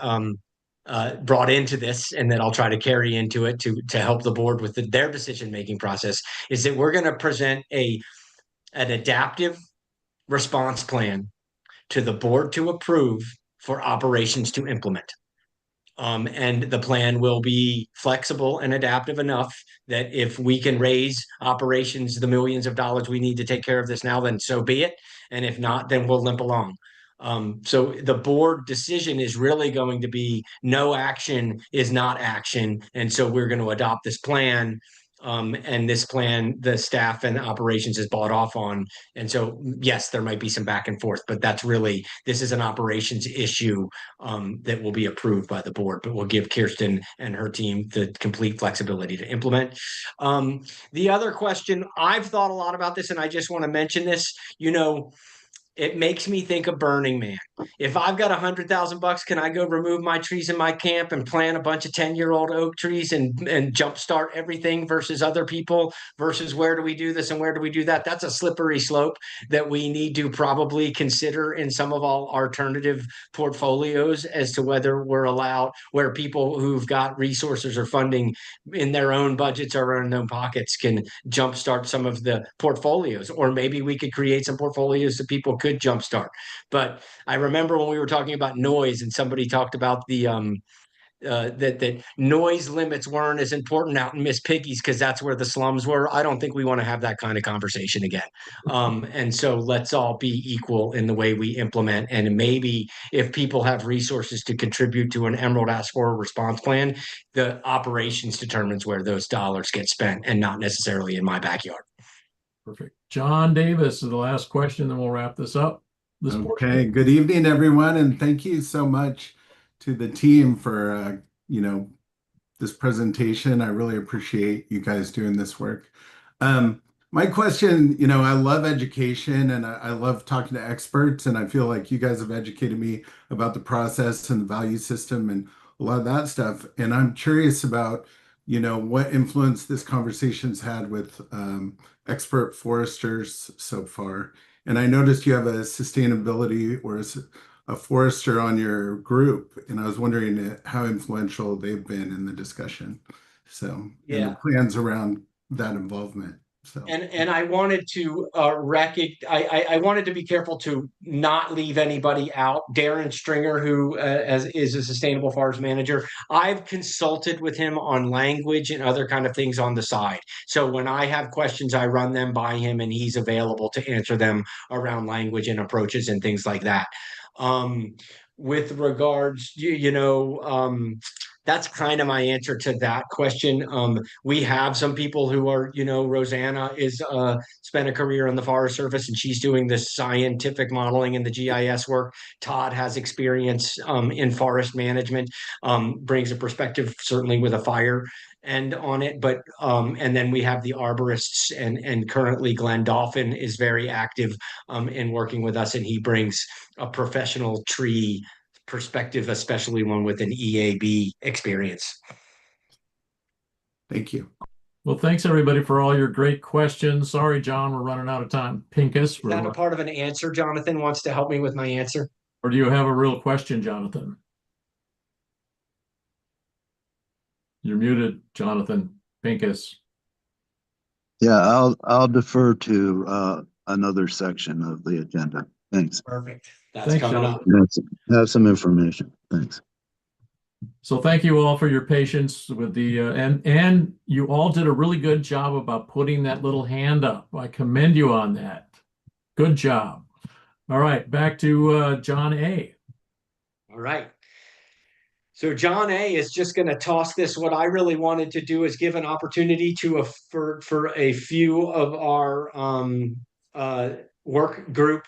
brought into this, and that I'll try to carry into it to help the board with their decision-making process, is that we're going to present an adaptive response plan to the board to approve for operations to implement. And the plan will be flexible and adaptive enough that if we can raise operations the millions of dollars we need to take care of this now, then so be it. And if not, then we'll limp along. So the board decision is really going to be no action is not action. And so we're going to adopt this plan. And this plan, the staff and operations is bought off on. And so, yes, there might be some back and forth, but this is an operations issue that will be approved by the board, but will give Kirsten and her team the complete flexibility to implement. The other question, I've thought a lot about this, and I just want to mention this, it makes me think of Burning Man. If I've got $100,000, can I go remove my trees in my camp and plant a bunch of 10-year-old oak trees and jumpstart everything versus other people versus where do we do this and where do we do that? That's a slippery slope that we need to probably consider in some of our alternative portfolios as to whether we're allowed, where people who've got resources or funding in their own budgets or in their own pockets can jumpstart some of the portfolios, or maybe we could create some portfolios that people could jumpstart. But I remember when we were talking about noise and somebody talked about the that noise limits weren't as important out in Miss Piggy's because that's where the slums were. I don't think we want to have that kind of conversation again. And so let's all be equal in the way we implement. And maybe if people have resources to contribute to an Emerald Ash Borer response plan, the operations determines where those dollars get spent and not necessarily in my backyard. Perfect. John Davis is the last question, then we'll wrap this up. Okay, good evening, everyone, and thank you so much to the team for this presentation. I really appreciate you guys doing this work. My question, I love education and I love talking to experts, and I feel like you guys have educated me about the process and the value system and a lot of that stuff. And I'm curious about what influence this conversation's had with expert foresters so far. And I noticed you have a sustainability or a forester on your group, and I was wondering how influential they've been in the discussion. So, yeah, and the plans around that involvement. So, and I wanted to I wanted to be careful to not leave anybody out. Darren Stringer, who is a sustainable forest manager, I've consulted with him on language and other kind of things on the side. So when I have questions, I run them by him, and he's available to answer them around language and approaches and things like that. With regards, that's kind of my answer to that question. We have some people who are, Rosanna is spent a career in the Forest Service, and she's doing the scientific modeling and the GIS work. Todd has experience in forest management, brings a perspective certainly with a fire end on it. But and then we have the arborists, and currently Glenn Dolphin is very active in working with us, and he brings a professional tree perspective, especially one with an EAB experience. Thank you. Well, thanks everybody for all your great questions. Sorry, John, we're running out of time. Pincus, Is that a part of an answer? Jonathan wants to help me with my answer. or do you have a real question, Jonathan? You're muted, Jonathan. Pincus. Yeah, I'll defer to another section of the agenda. Thanks. Perfect. That's Thanks, coming up. Have some information. Thanks. So thank you all for your patience with the and you all did a really good job about putting that little hand up. I commend you on that. Good job. All right, back to John A. All right. So John A is just going to toss this. What I really wanted to do is give an opportunity to for a few of our work group.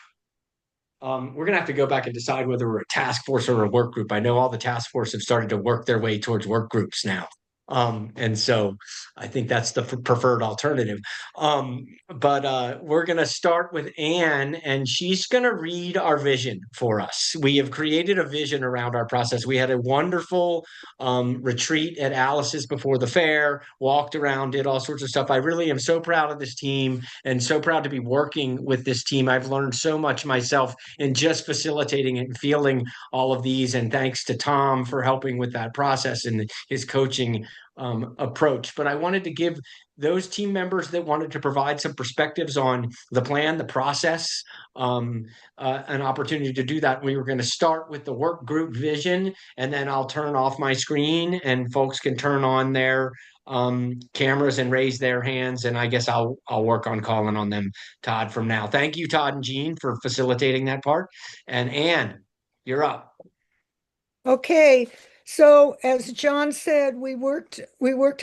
We're going to have to go back and decide whether we're a task force or a work group. I know all the task force have started to work their way towards work groups now. And so I think that's the preferred alternative. But we're going to start with Anne, and she's going to read our vision for us. We have created a vision around our process. We had a wonderful retreat at Alice's before the fair, walked around, did all sorts of stuff. I really am so proud of this team and so proud to be working with this team. I've learned so much myself in just facilitating and feeling all of these. And thanks to Tom for helping with that process and his coaching approach. But I wanted to give those team members that wanted to provide some perspectives on the plan, the process, an opportunity to do that. We were going to start with the work group vision, and then I'll turn off my screen and folks can turn on their cameras and raise their hands. And I guess I'll work on calling on them, Todd, from now. Thank you, Todd and Jean, for facilitating that part. And Anne, you're up. Okay. So as John said, we worked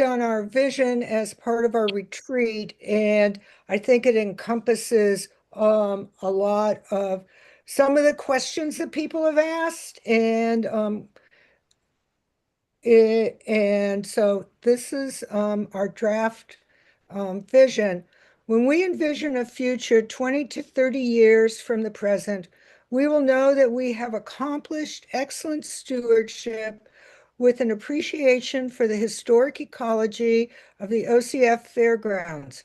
on our vision as part of our retreat, and I think it encompasses a lot of some of the questions that people have asked, and so this is our draft vision. When we envision a future 20 to 30 years from the present, we will know that we have accomplished excellent stewardship with an appreciation for the historic ecology of the OCF fairgrounds.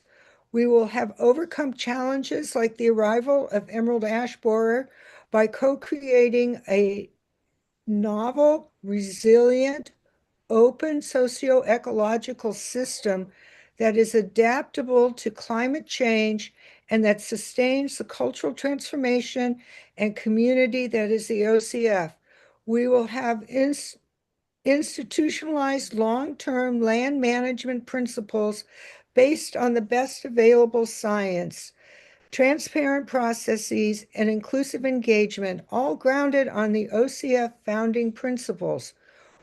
We will have overcome challenges like the arrival of emerald ash borer by co-creating a novel, resilient, open socio-ecological system that is adaptable to climate change and that sustains the cultural transformation and community that is the OCF. We will have institutionalized long-term land management principles based on the best available science, transparent processes, and inclusive engagement, all grounded on the OCF founding principles.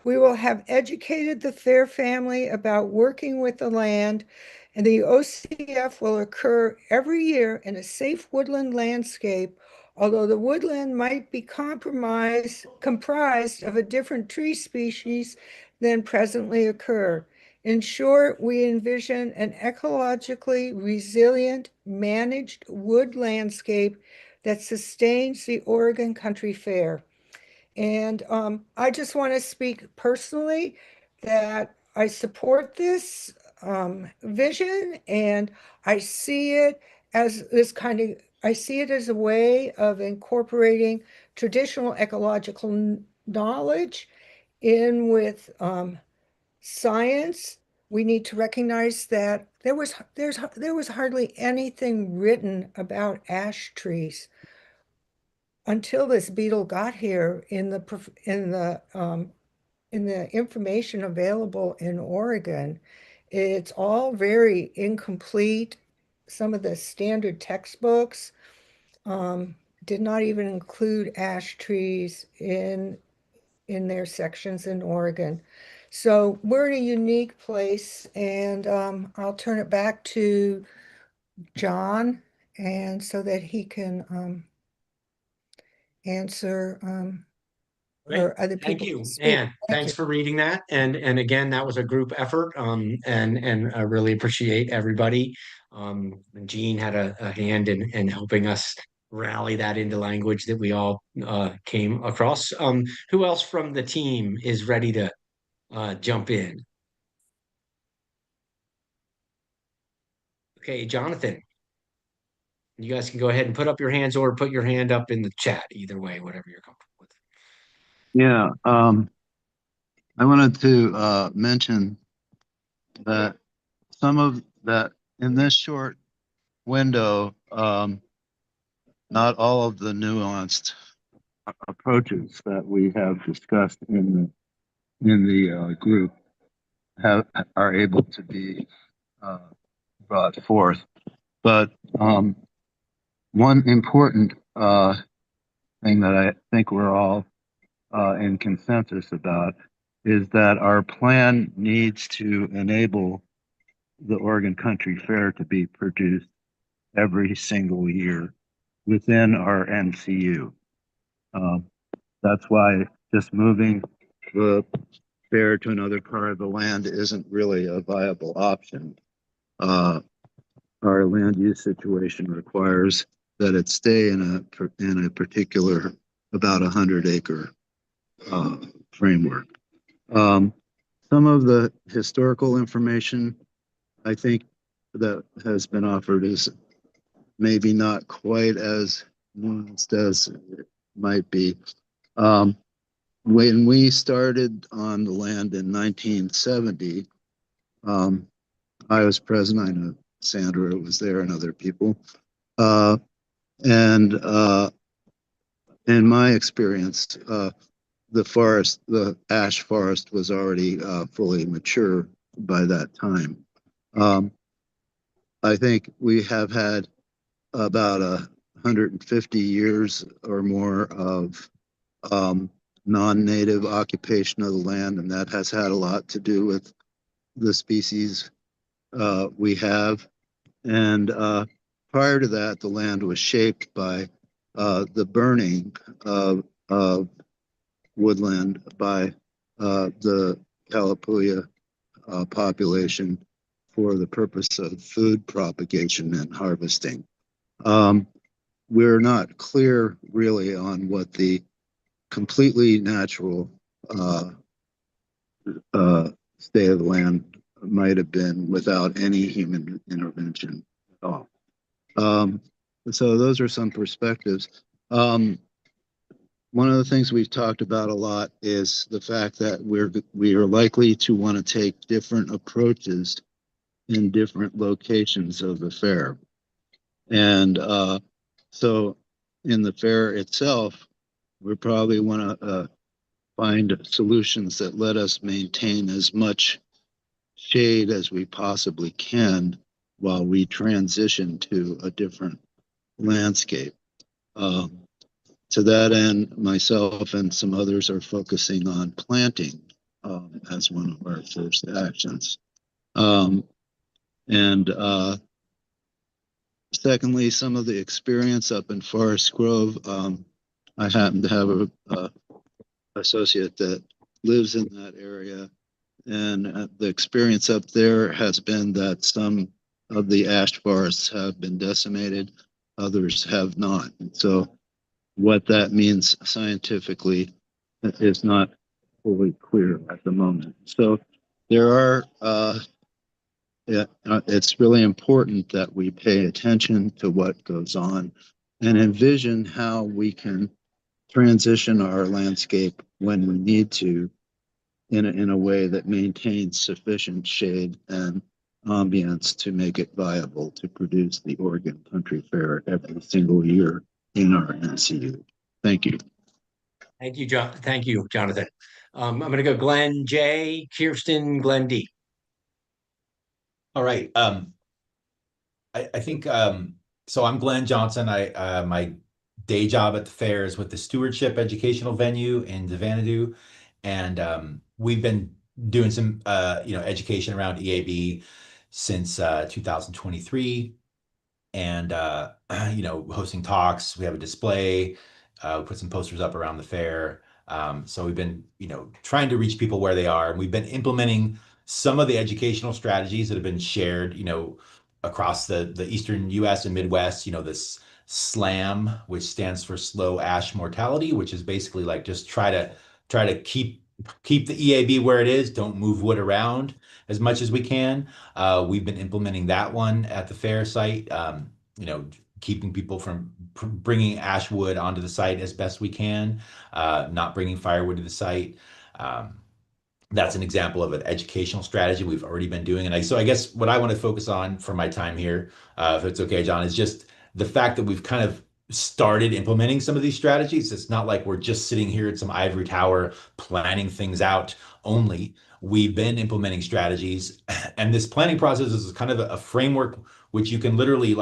We will have educated the Fair family about working with the land, and the OCF will occur every year in a safe woodland landscape, although the woodland might be comprised of a different tree species than presently occur. In short, we envision an ecologically resilient, managed wood landscape that sustains the Oregon Country Fair. And I just want to speak personally that I support this vision, and I see it as a way of incorporating traditional ecological knowledge in with science. We need to recognize that there was hardly anything written about ash trees until this beetle got here in the information available in Oregon. It's all very incomplete. Some of the standard textbooks did not even include ash trees in their sections in Oregon. So we're in a unique place, and I'll turn it back to John, and so that he can answer or other people. Thank you, Anne. Thanks for reading that. And again, that was a group effort. And I really appreciate everybody. Jean had a hand in helping us rally that into language that we all came across. Who else from the team is ready to jump in? Okay, Jonathan, you guys can go ahead and put up your hands or put your hand up in the chat. Either way, whatever you're comfortable with. Yeah, I wanted to mention that some of that in this short window, not all of the nuanced approaches that we have discussed in the group are able to be brought forth. But one important thing that I think we're all in consensus about is that our plan needs to enable the Oregon Country Fair to be produced every single year within our NCU. That's why just moving the fair to another part of the land isn't really a viable option. Our land use situation requires that it stay in a particular about 100-acre framework. Some of the historical information I think that has been offered is maybe not quite as nuanced as it might be. When we started on the land in 1970, I was present. I know Sandra was there and other people. And in my experience, the ash forest was already fully mature by that time. I think we have had about 150 years or more of non-native occupation of the land, and that has had a lot to do with the species we have. And prior to that, the land was shaped by the burning of woodland by the Kalapuya population for the purpose of food propagation and harvesting. We're not clear really on what the completely natural state of the land might have been without any human intervention at all. So those are some perspectives. One of the things we've talked about a lot is the fact that we are likely to want to take different approaches in different locations of the fair. And so in the fair itself, we probably want to find solutions that let us maintain as much shade as we possibly can while we transition to a different landscape. To that end, myself and some others are focusing on planting as one of our first actions. Secondly, some of the experience up in Forest Grove, I happen to have a associate that lives in that area, and the experience up there has been that some of the ash forests have been decimated, others have not. So what that means scientifically is not fully clear at the moment. So there are, it's really important that we pay attention to what goes on and envision how we can transition our landscape when we need to in a way that maintains sufficient shade and ambience to make it viable to produce the Oregon Country Fair every single year in our NCU. Thank you. Thank you, John. Thank you, Jonathan. I'm going to go Glenn J, Kirsten, Glenn D. All right. I think so. I'm Glenn Johnson. My day job at the fair is with the Stewardship Educational Venue in Xanadu, and we've been doing some education around EAB since 2023, and hosting talks. We have a display. We put some posters up around the fair. So we've been trying to reach people where they are, and we've been implementing some of the educational strategies that have been shared across the eastern U.S. and Midwest. SLAM, which stands for slow ash mortality, which is basically like just try to keep the EAB where it is. Don't move wood around as much as we can. We've been implementing that one at the fair site. Keeping people from bringing ash wood onto the site as best we can, not bringing firewood to the site. That's an example of an educational strategy we've already been doing. And so I guess what I want to focus on for my time here, if it's okay, John, is just the fact that we've kind of started implementing some of these strategies. It's not like we're just sitting here at some ivory tower planning things out only. We've been implementing strategies, and this planning process is kind of a framework which you can literally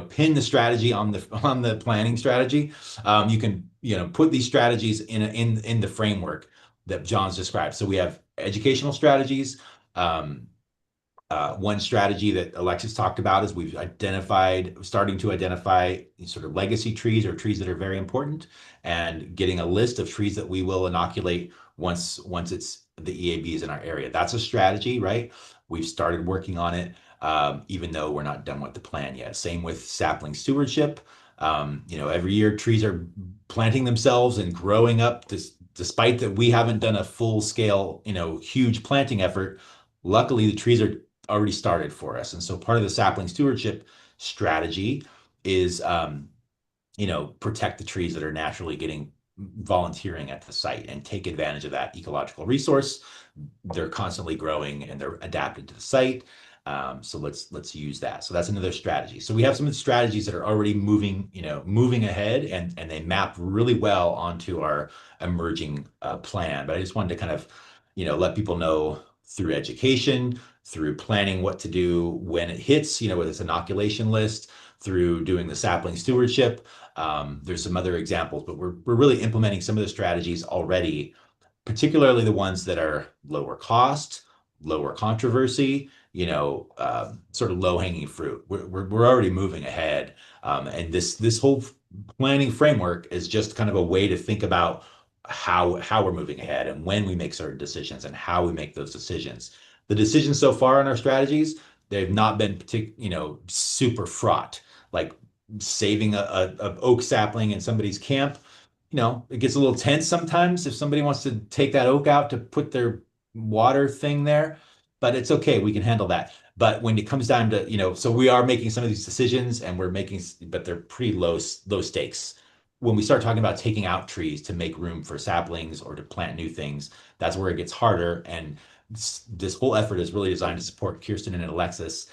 pin the strategy on the planning strategy. You can put these strategies in the framework that John's described. So we have educational strategies. One strategy that Alexis talked about is we've starting to identify sort of legacy trees or trees that are very important, and getting a list of trees that we will inoculate once it's the EABs in our area. That's a strategy, right? We've started working on it, even though we're not done with the plan yet. Same with sapling stewardship. Every year trees are planting themselves and growing up, despite that we haven't done a full scale, huge planting effort. Luckily, the trees are already started for us. And so part of the sapling stewardship strategy is, protect the trees that are naturally volunteering at the site and take advantage of that ecological resource. They're constantly growing and they're adapted to the site. So let's use that. So that's another strategy. So we have some of the strategies that are already moving ahead, and they map really well onto our emerging plan. But I just wanted to kind of, let people know through education, through planning what to do when it hits, with this inoculation list, through doing the sapling stewardship. There's some other examples, but we're really implementing some of the strategies already, particularly the ones that are lower cost, lower controversy, sort of low-hanging fruit. We're already moving ahead, and this whole planning framework is just kind of a way to think about how we're moving ahead and when we make certain decisions and how we make those decisions. The decisions so far in our strategies, they've not been super fraught, like saving a oak sapling in somebody's camp. It gets a little tense sometimes if somebody wants to take that oak out to put their water thing there, but it's okay. We can handle that. But when it comes down to, so we are making some of these decisions, and but they're pretty low stakes. When we start talking about taking out trees to make room for saplings or to plant new things, that's where it gets harder. And this whole effort is really designed to support Kirsten and Alexis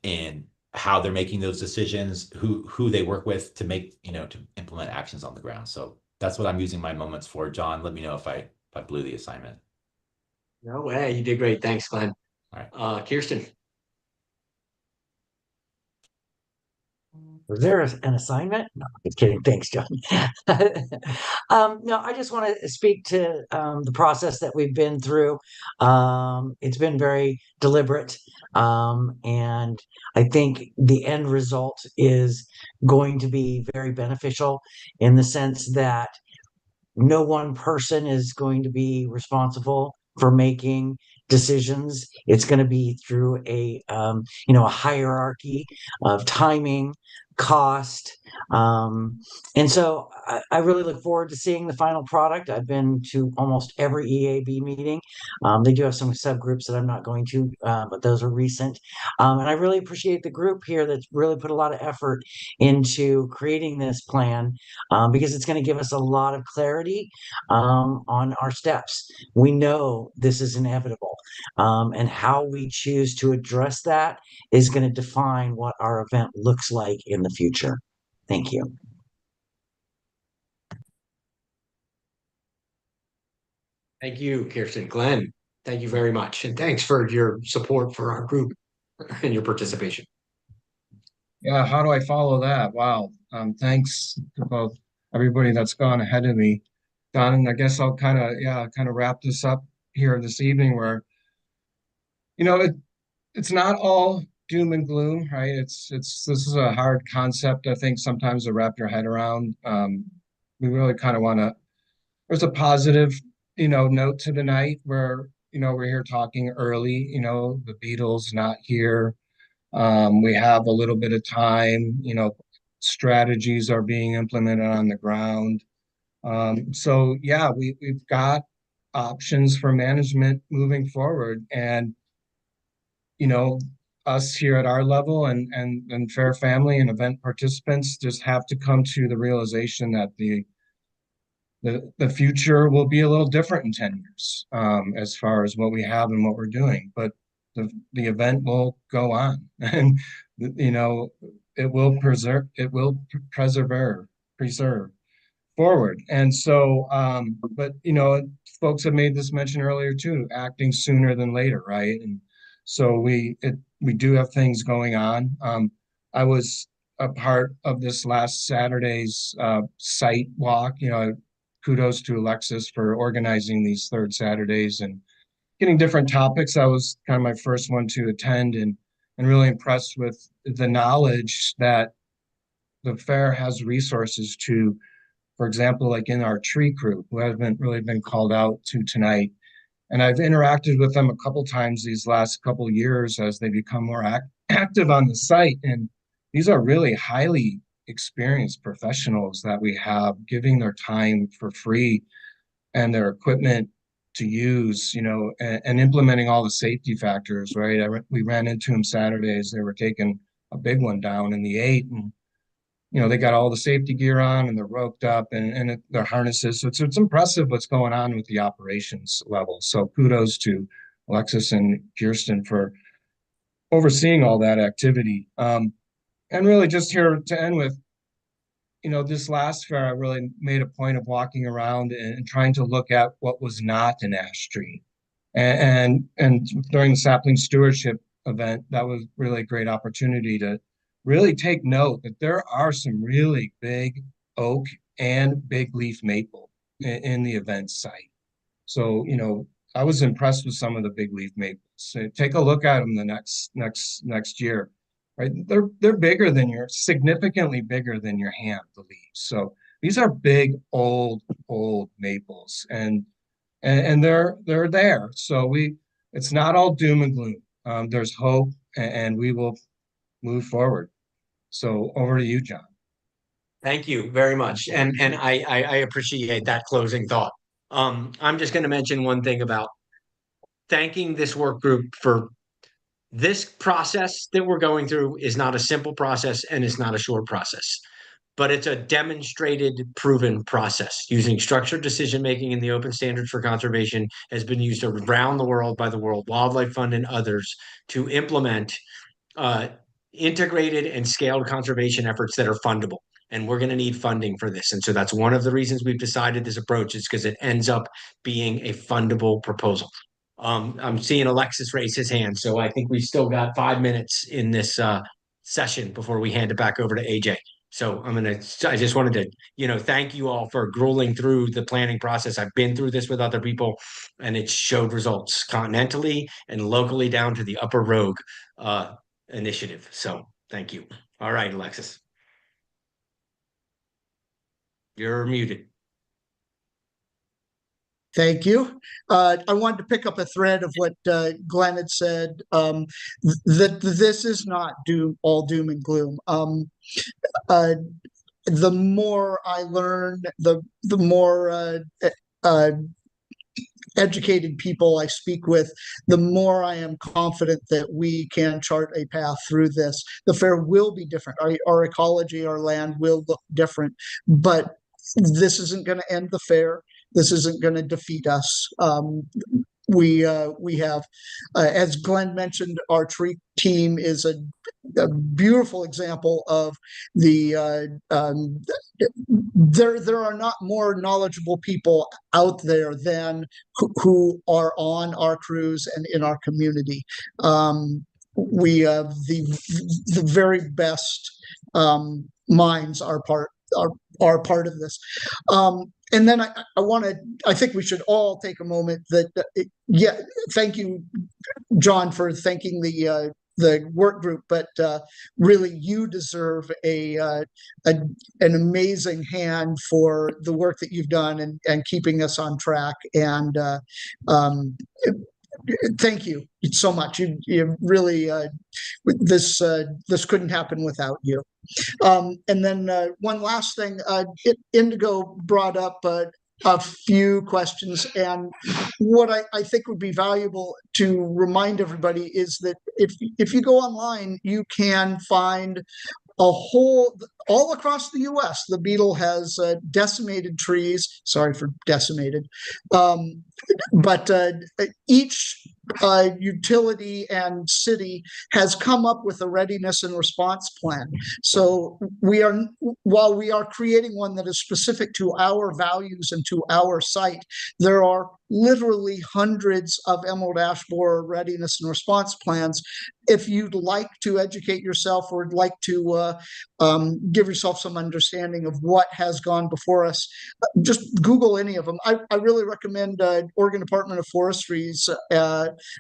in how they're making those decisions, who they work with to make, to implement actions on the ground. So that's what I'm using my moments for. John, let me know if I blew the assignment. No way. You did great. Thanks, Glenn. All right. Kirsten. Was there an assignment? No, just kidding. Thanks, John. No, I just want to speak to the process that we've been through. It's been very deliberate, and I think the end result is going to be very beneficial in the sense that no one person is going to be responsible for making decisions. It's going to be through a hierarchy of timing, cost, and so I really look forward to seeing the final product. I've been to almost every EAB meeting. They do have some subgroups that I'm not going to, but those are recent, and I really appreciate the group here that's really put a lot of effort into creating this plan, because it's going to give us a lot of clarity on our steps. We know this is inevitable, and how we choose to address that is going to define what our event looks like in the future. Thank you. Thank you, Kirsten. Glenn, thank you very much. And thanks for your support for our group and your participation. Yeah, how do I follow that? Wow. Thanks to both everybody that's gone ahead of me. Don, and I guess I'll kind of wrap this up here this evening where, it's not all doom and gloom, right? This is a hard concept, I think, sometimes to wrap your head around. We really kind of want to, there's a positive, note to the night where, we're here talking early, the Beatles not here. We have a little bit of time, strategies are being implemented on the ground. So yeah, we've got options for management moving forward. And, us here at our level and Fair Family and event participants just have to come to the realization that the future will be a little different in 10 years, as far as what we have and what we're doing. But the event will go on, and it will preserve forward. And so, but folks have made this mention earlier too, acting sooner than later, right? And so we do have things going on. I was a part of this last Saturday's site walk. Kudos to Alexis for organizing these third Saturdays and getting different topics. I was kind of my first one to attend, and really impressed with the knowledge that the fair has resources to, for example, like in our tree crew, who haven't really been called out to tonight. And I've interacted with them a couple times these last couple years as they become more active on the site. And these are really highly experienced professionals that we have giving their time for free and their equipment to use, and implementing all the safety factors, right? We ran into them Saturdays. They were taking a big one down in the 8, and they got all the safety gear on and they're roped up and their harnesses. So it's impressive what's going on with the operations level. So kudos to Alexis and Kirsten for overseeing all that activity. And really just here to end with, this last fair, I really made a point of walking around and trying to look at what was not an ash tree. And during the sapling stewardship event, that was really a great opportunity to really take note that there are some really big oak and big leaf maple in the event site. So, I was impressed with some of the big leaf maples. So take a look at them the next year. Right, they're significantly bigger than your hand, the leaves. So these are big, old maples, and they're there. So it's not all doom and gloom. There's hope, and we will move forward. So over to you, John. Thank you very much, and I appreciate that closing thought. I'm just going to mention one thing about thanking this work group for this process that we're going through is not a simple process and it's not a short process, but it's a demonstrated, proven process. Using structured decision-making in the open standards for conservation has been used around the world by the World Wildlife Fund and others to implement integrated and scaled conservation efforts that are fundable. And we're going to need funding for this. And so that's one of the reasons we've decided this approach is because it ends up being a fundable proposal. I'm seeing Alexis raise his hand, so I think we've still got 5 minutes in this session before we hand it back over to AJ. So I just wanted to, thank you all for grueling through the planning process. I've been through this with other people, and it showed results continentally and locally down to the Upper Rogue initiative. So thank you. All right, Alexis. You're muted. Thank you. I wanted to pick up a thread of what Glenn had said, that this is not all doom and gloom. The more I learn, the more educated people I speak with, the more I am confident that we can chart a path through this. The fair will be different. Our ecology, our land will look different, but this isn't going to end the fair. This isn't going to defeat us. We have, as Glenn mentioned, our tree team is a beautiful example of the. There are not more knowledgeable people out there than who are on our crews and in our community. We have the very best minds are part of this. And then I think we should all take a moment thank you, John, for thanking the work group, but really you deserve an amazing hand for the work that you've done and keeping us on track. And thank you so much. You really, this couldn't happen without you. And then one last thing, Indigo brought up a few questions, and what I think would be valuable to remind everybody is that if you go online, you can find all across the US, the beetle has decimated trees. Sorry for decimated. But each utility and city has come up with a readiness and response plan. So while we are creating one that is specific to our values and to our site, there are literally hundreds of emerald ash borer readiness and response plans. If you'd like to educate yourself or would like to give yourself some understanding of what has gone before us, just Google any of them. I really recommend Oregon Department of Forestry's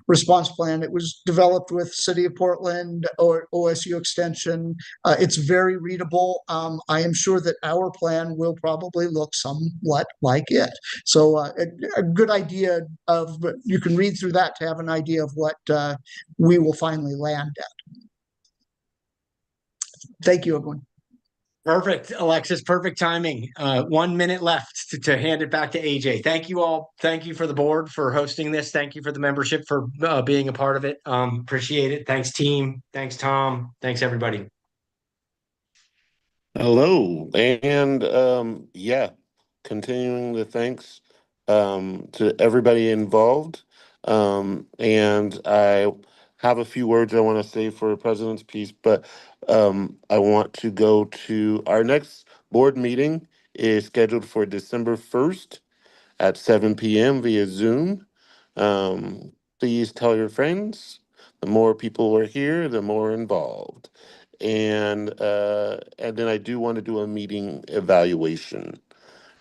response plan. It was developed with City of Portland or OSU Extension. It's very readable. I am sure that our plan will probably look somewhat like it. So a good idea of, you can read through that to have an idea of what we will finally land at. Thank you, everyone. Perfect, Alexis. Perfect timing. 1 minute left to hand it back to AJ. Thank you all. Thank you for the board for hosting this. Thank you for the membership for being a part of it. Appreciate it. Thanks, team. Thanks, Tom. Thanks, everybody. Hello, and yeah, continuing the thanks to everybody involved. And I have a few words I want to say for President's Piece, but I want to go to our next board meeting is scheduled for December 1st at 7 p.m. via Zoom. Please tell your friends. The more people are here, the more involved. And then I do want to do a meeting evaluation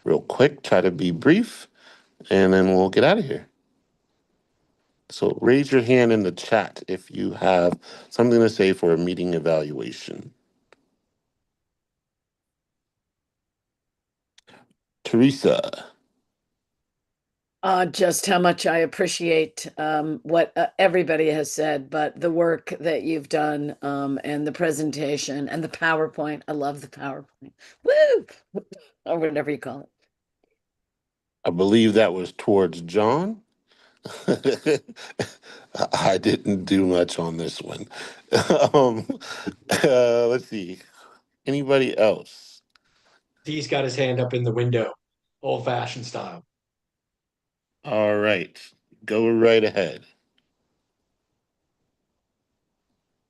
real quick, try to be brief, and then we'll get out of here. So raise your hand in the chat if you have something to say for a meeting evaluation. Teresa. Just how much I appreciate what everybody has said, but the work that you've done and the presentation and the PowerPoint. I love the PowerPoint. Woo! Or whatever you call it. I believe that was towards John. I didn't do much on this one. Let's see. Anybody else? He's got his hand up in the window, old-fashioned style. All right, go right ahead.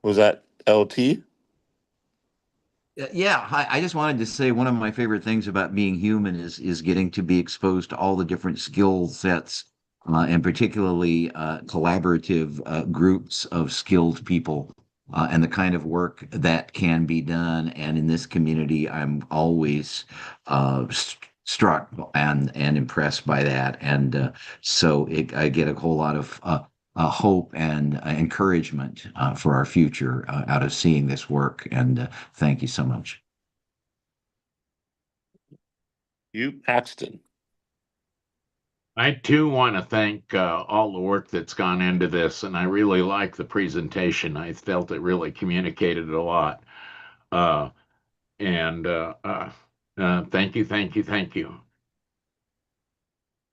Was that LT? Yeah, I just wanted to say one of my favorite things about being human is getting to be exposed to all the different skill sets and particularly collaborative groups of skilled people and the kind of work that can be done. And in this community, I'm always struck and impressed by that. And so I get a whole lot of hope and encouragement for our future out of seeing this work. And thank you so much. You, Paxton. I too want to thank all the work that's gone into this, and I really like the presentation. I felt it really communicated a lot. Thank you, thank you, thank you.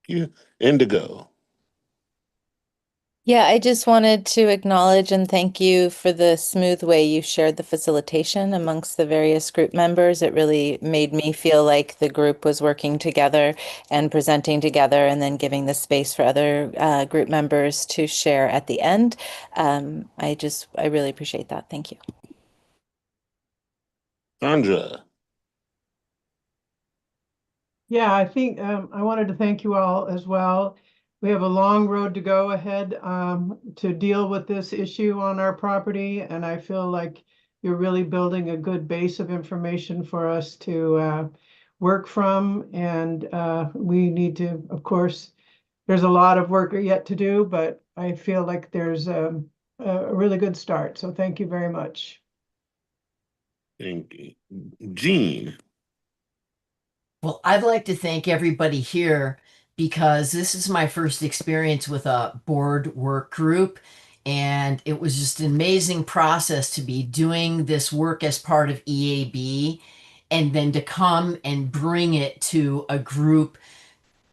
You, Indigo. Yeah, I just wanted to acknowledge and thank you for the smooth way you shared the facilitation amongst the various group members. It really made me feel like the group was working together and presenting together and then giving the space for other group members to share at the end. I really appreciate that. Thank you. Sandra. Yeah, I think I wanted to thank you all as well. We have a long road to go ahead to deal with this issue on our property, and I feel like you're really building a good base of information for us to work from. And we need to, of course, there's a lot of work yet to do, but I feel like there's a really good start. So thank you very much. Thank you. Jean. Well, I'd like to thank everybody here because this is my first experience with a board work group. And it was just an amazing process to be doing this work as part of EAB and then to come and bring it to a group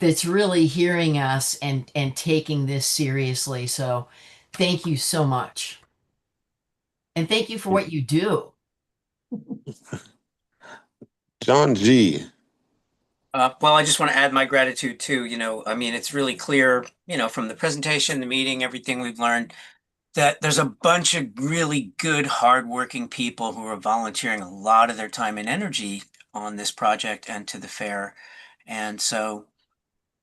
that's really hearing us and taking this seriously. So thank you so much. And thank you for what you do. John G. Well, I just want to add my gratitude too. I mean, it's really clear, from the presentation, the meeting, everything we've learned, that there's a bunch of really good, hardworking people who are volunteering a lot of their time and energy on this project and to the fair. And so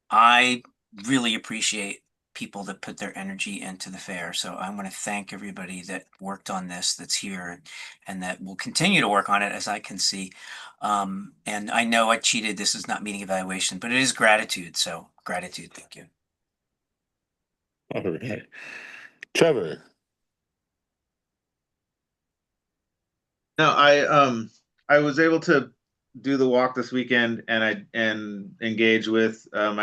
I really appreciate people that put their energy into the fair. So I want to thank everybody that worked on this, that's here, and that will continue to work on it, as I can see. And I know I cheated. This is not meeting evaluation, but it is gratitude. So gratitude. Thank you. All right. Trevor. No, I was able to do the walk this weekend, and engage with one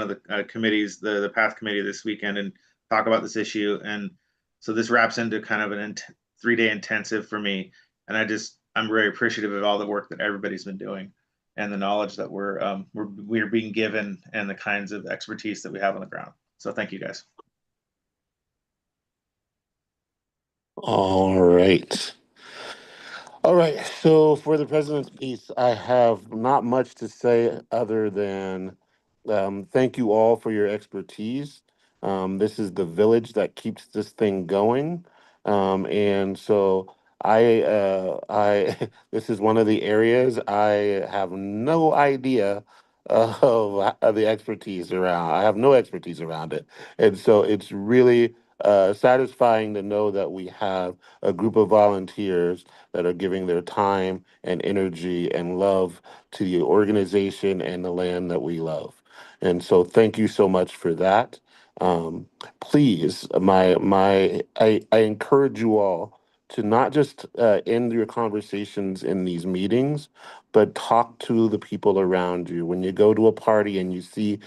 of the committees, the path committee this weekend, and talk about this issue. And so this wraps into kind of an 3-day intensive for me, and I'm very appreciative of all the work that everybody's been doing and the knowledge that we're being given and the kinds of expertise that we have on the ground. So thank you guys. All right. All right. So for the president's piece, I have not much to say other than thank you all for your expertise. This is the village that keeps this thing going. And so I this is one of the areas I have no idea of the expertise around. I have no expertise around it. And so it's really satisfying to know that we have a group of volunteers that are giving their time and energy and love to the organization and the land that we love. And so thank you so much for that. Please, I encourage you all to not just end your conversations in these meetings, but talk to the people around you. When you go to a party and you see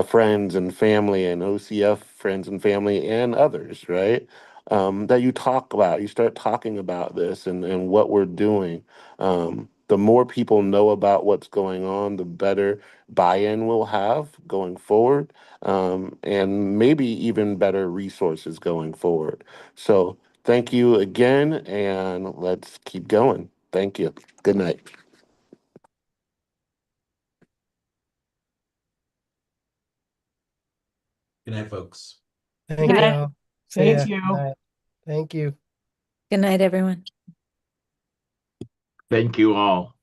friends and family and OCF friends and family and others, right? That you start talking about this and what we're doing. The more people know about what's going on, the better buy-in we'll have going forward, and maybe even better resources going forward. So thank you again, and let's keep going. Thank you. Good night. Good night, folks. Thank Good you. night. See Thank ya. you. Bye. Thank you. Good night, everyone. Thank you all.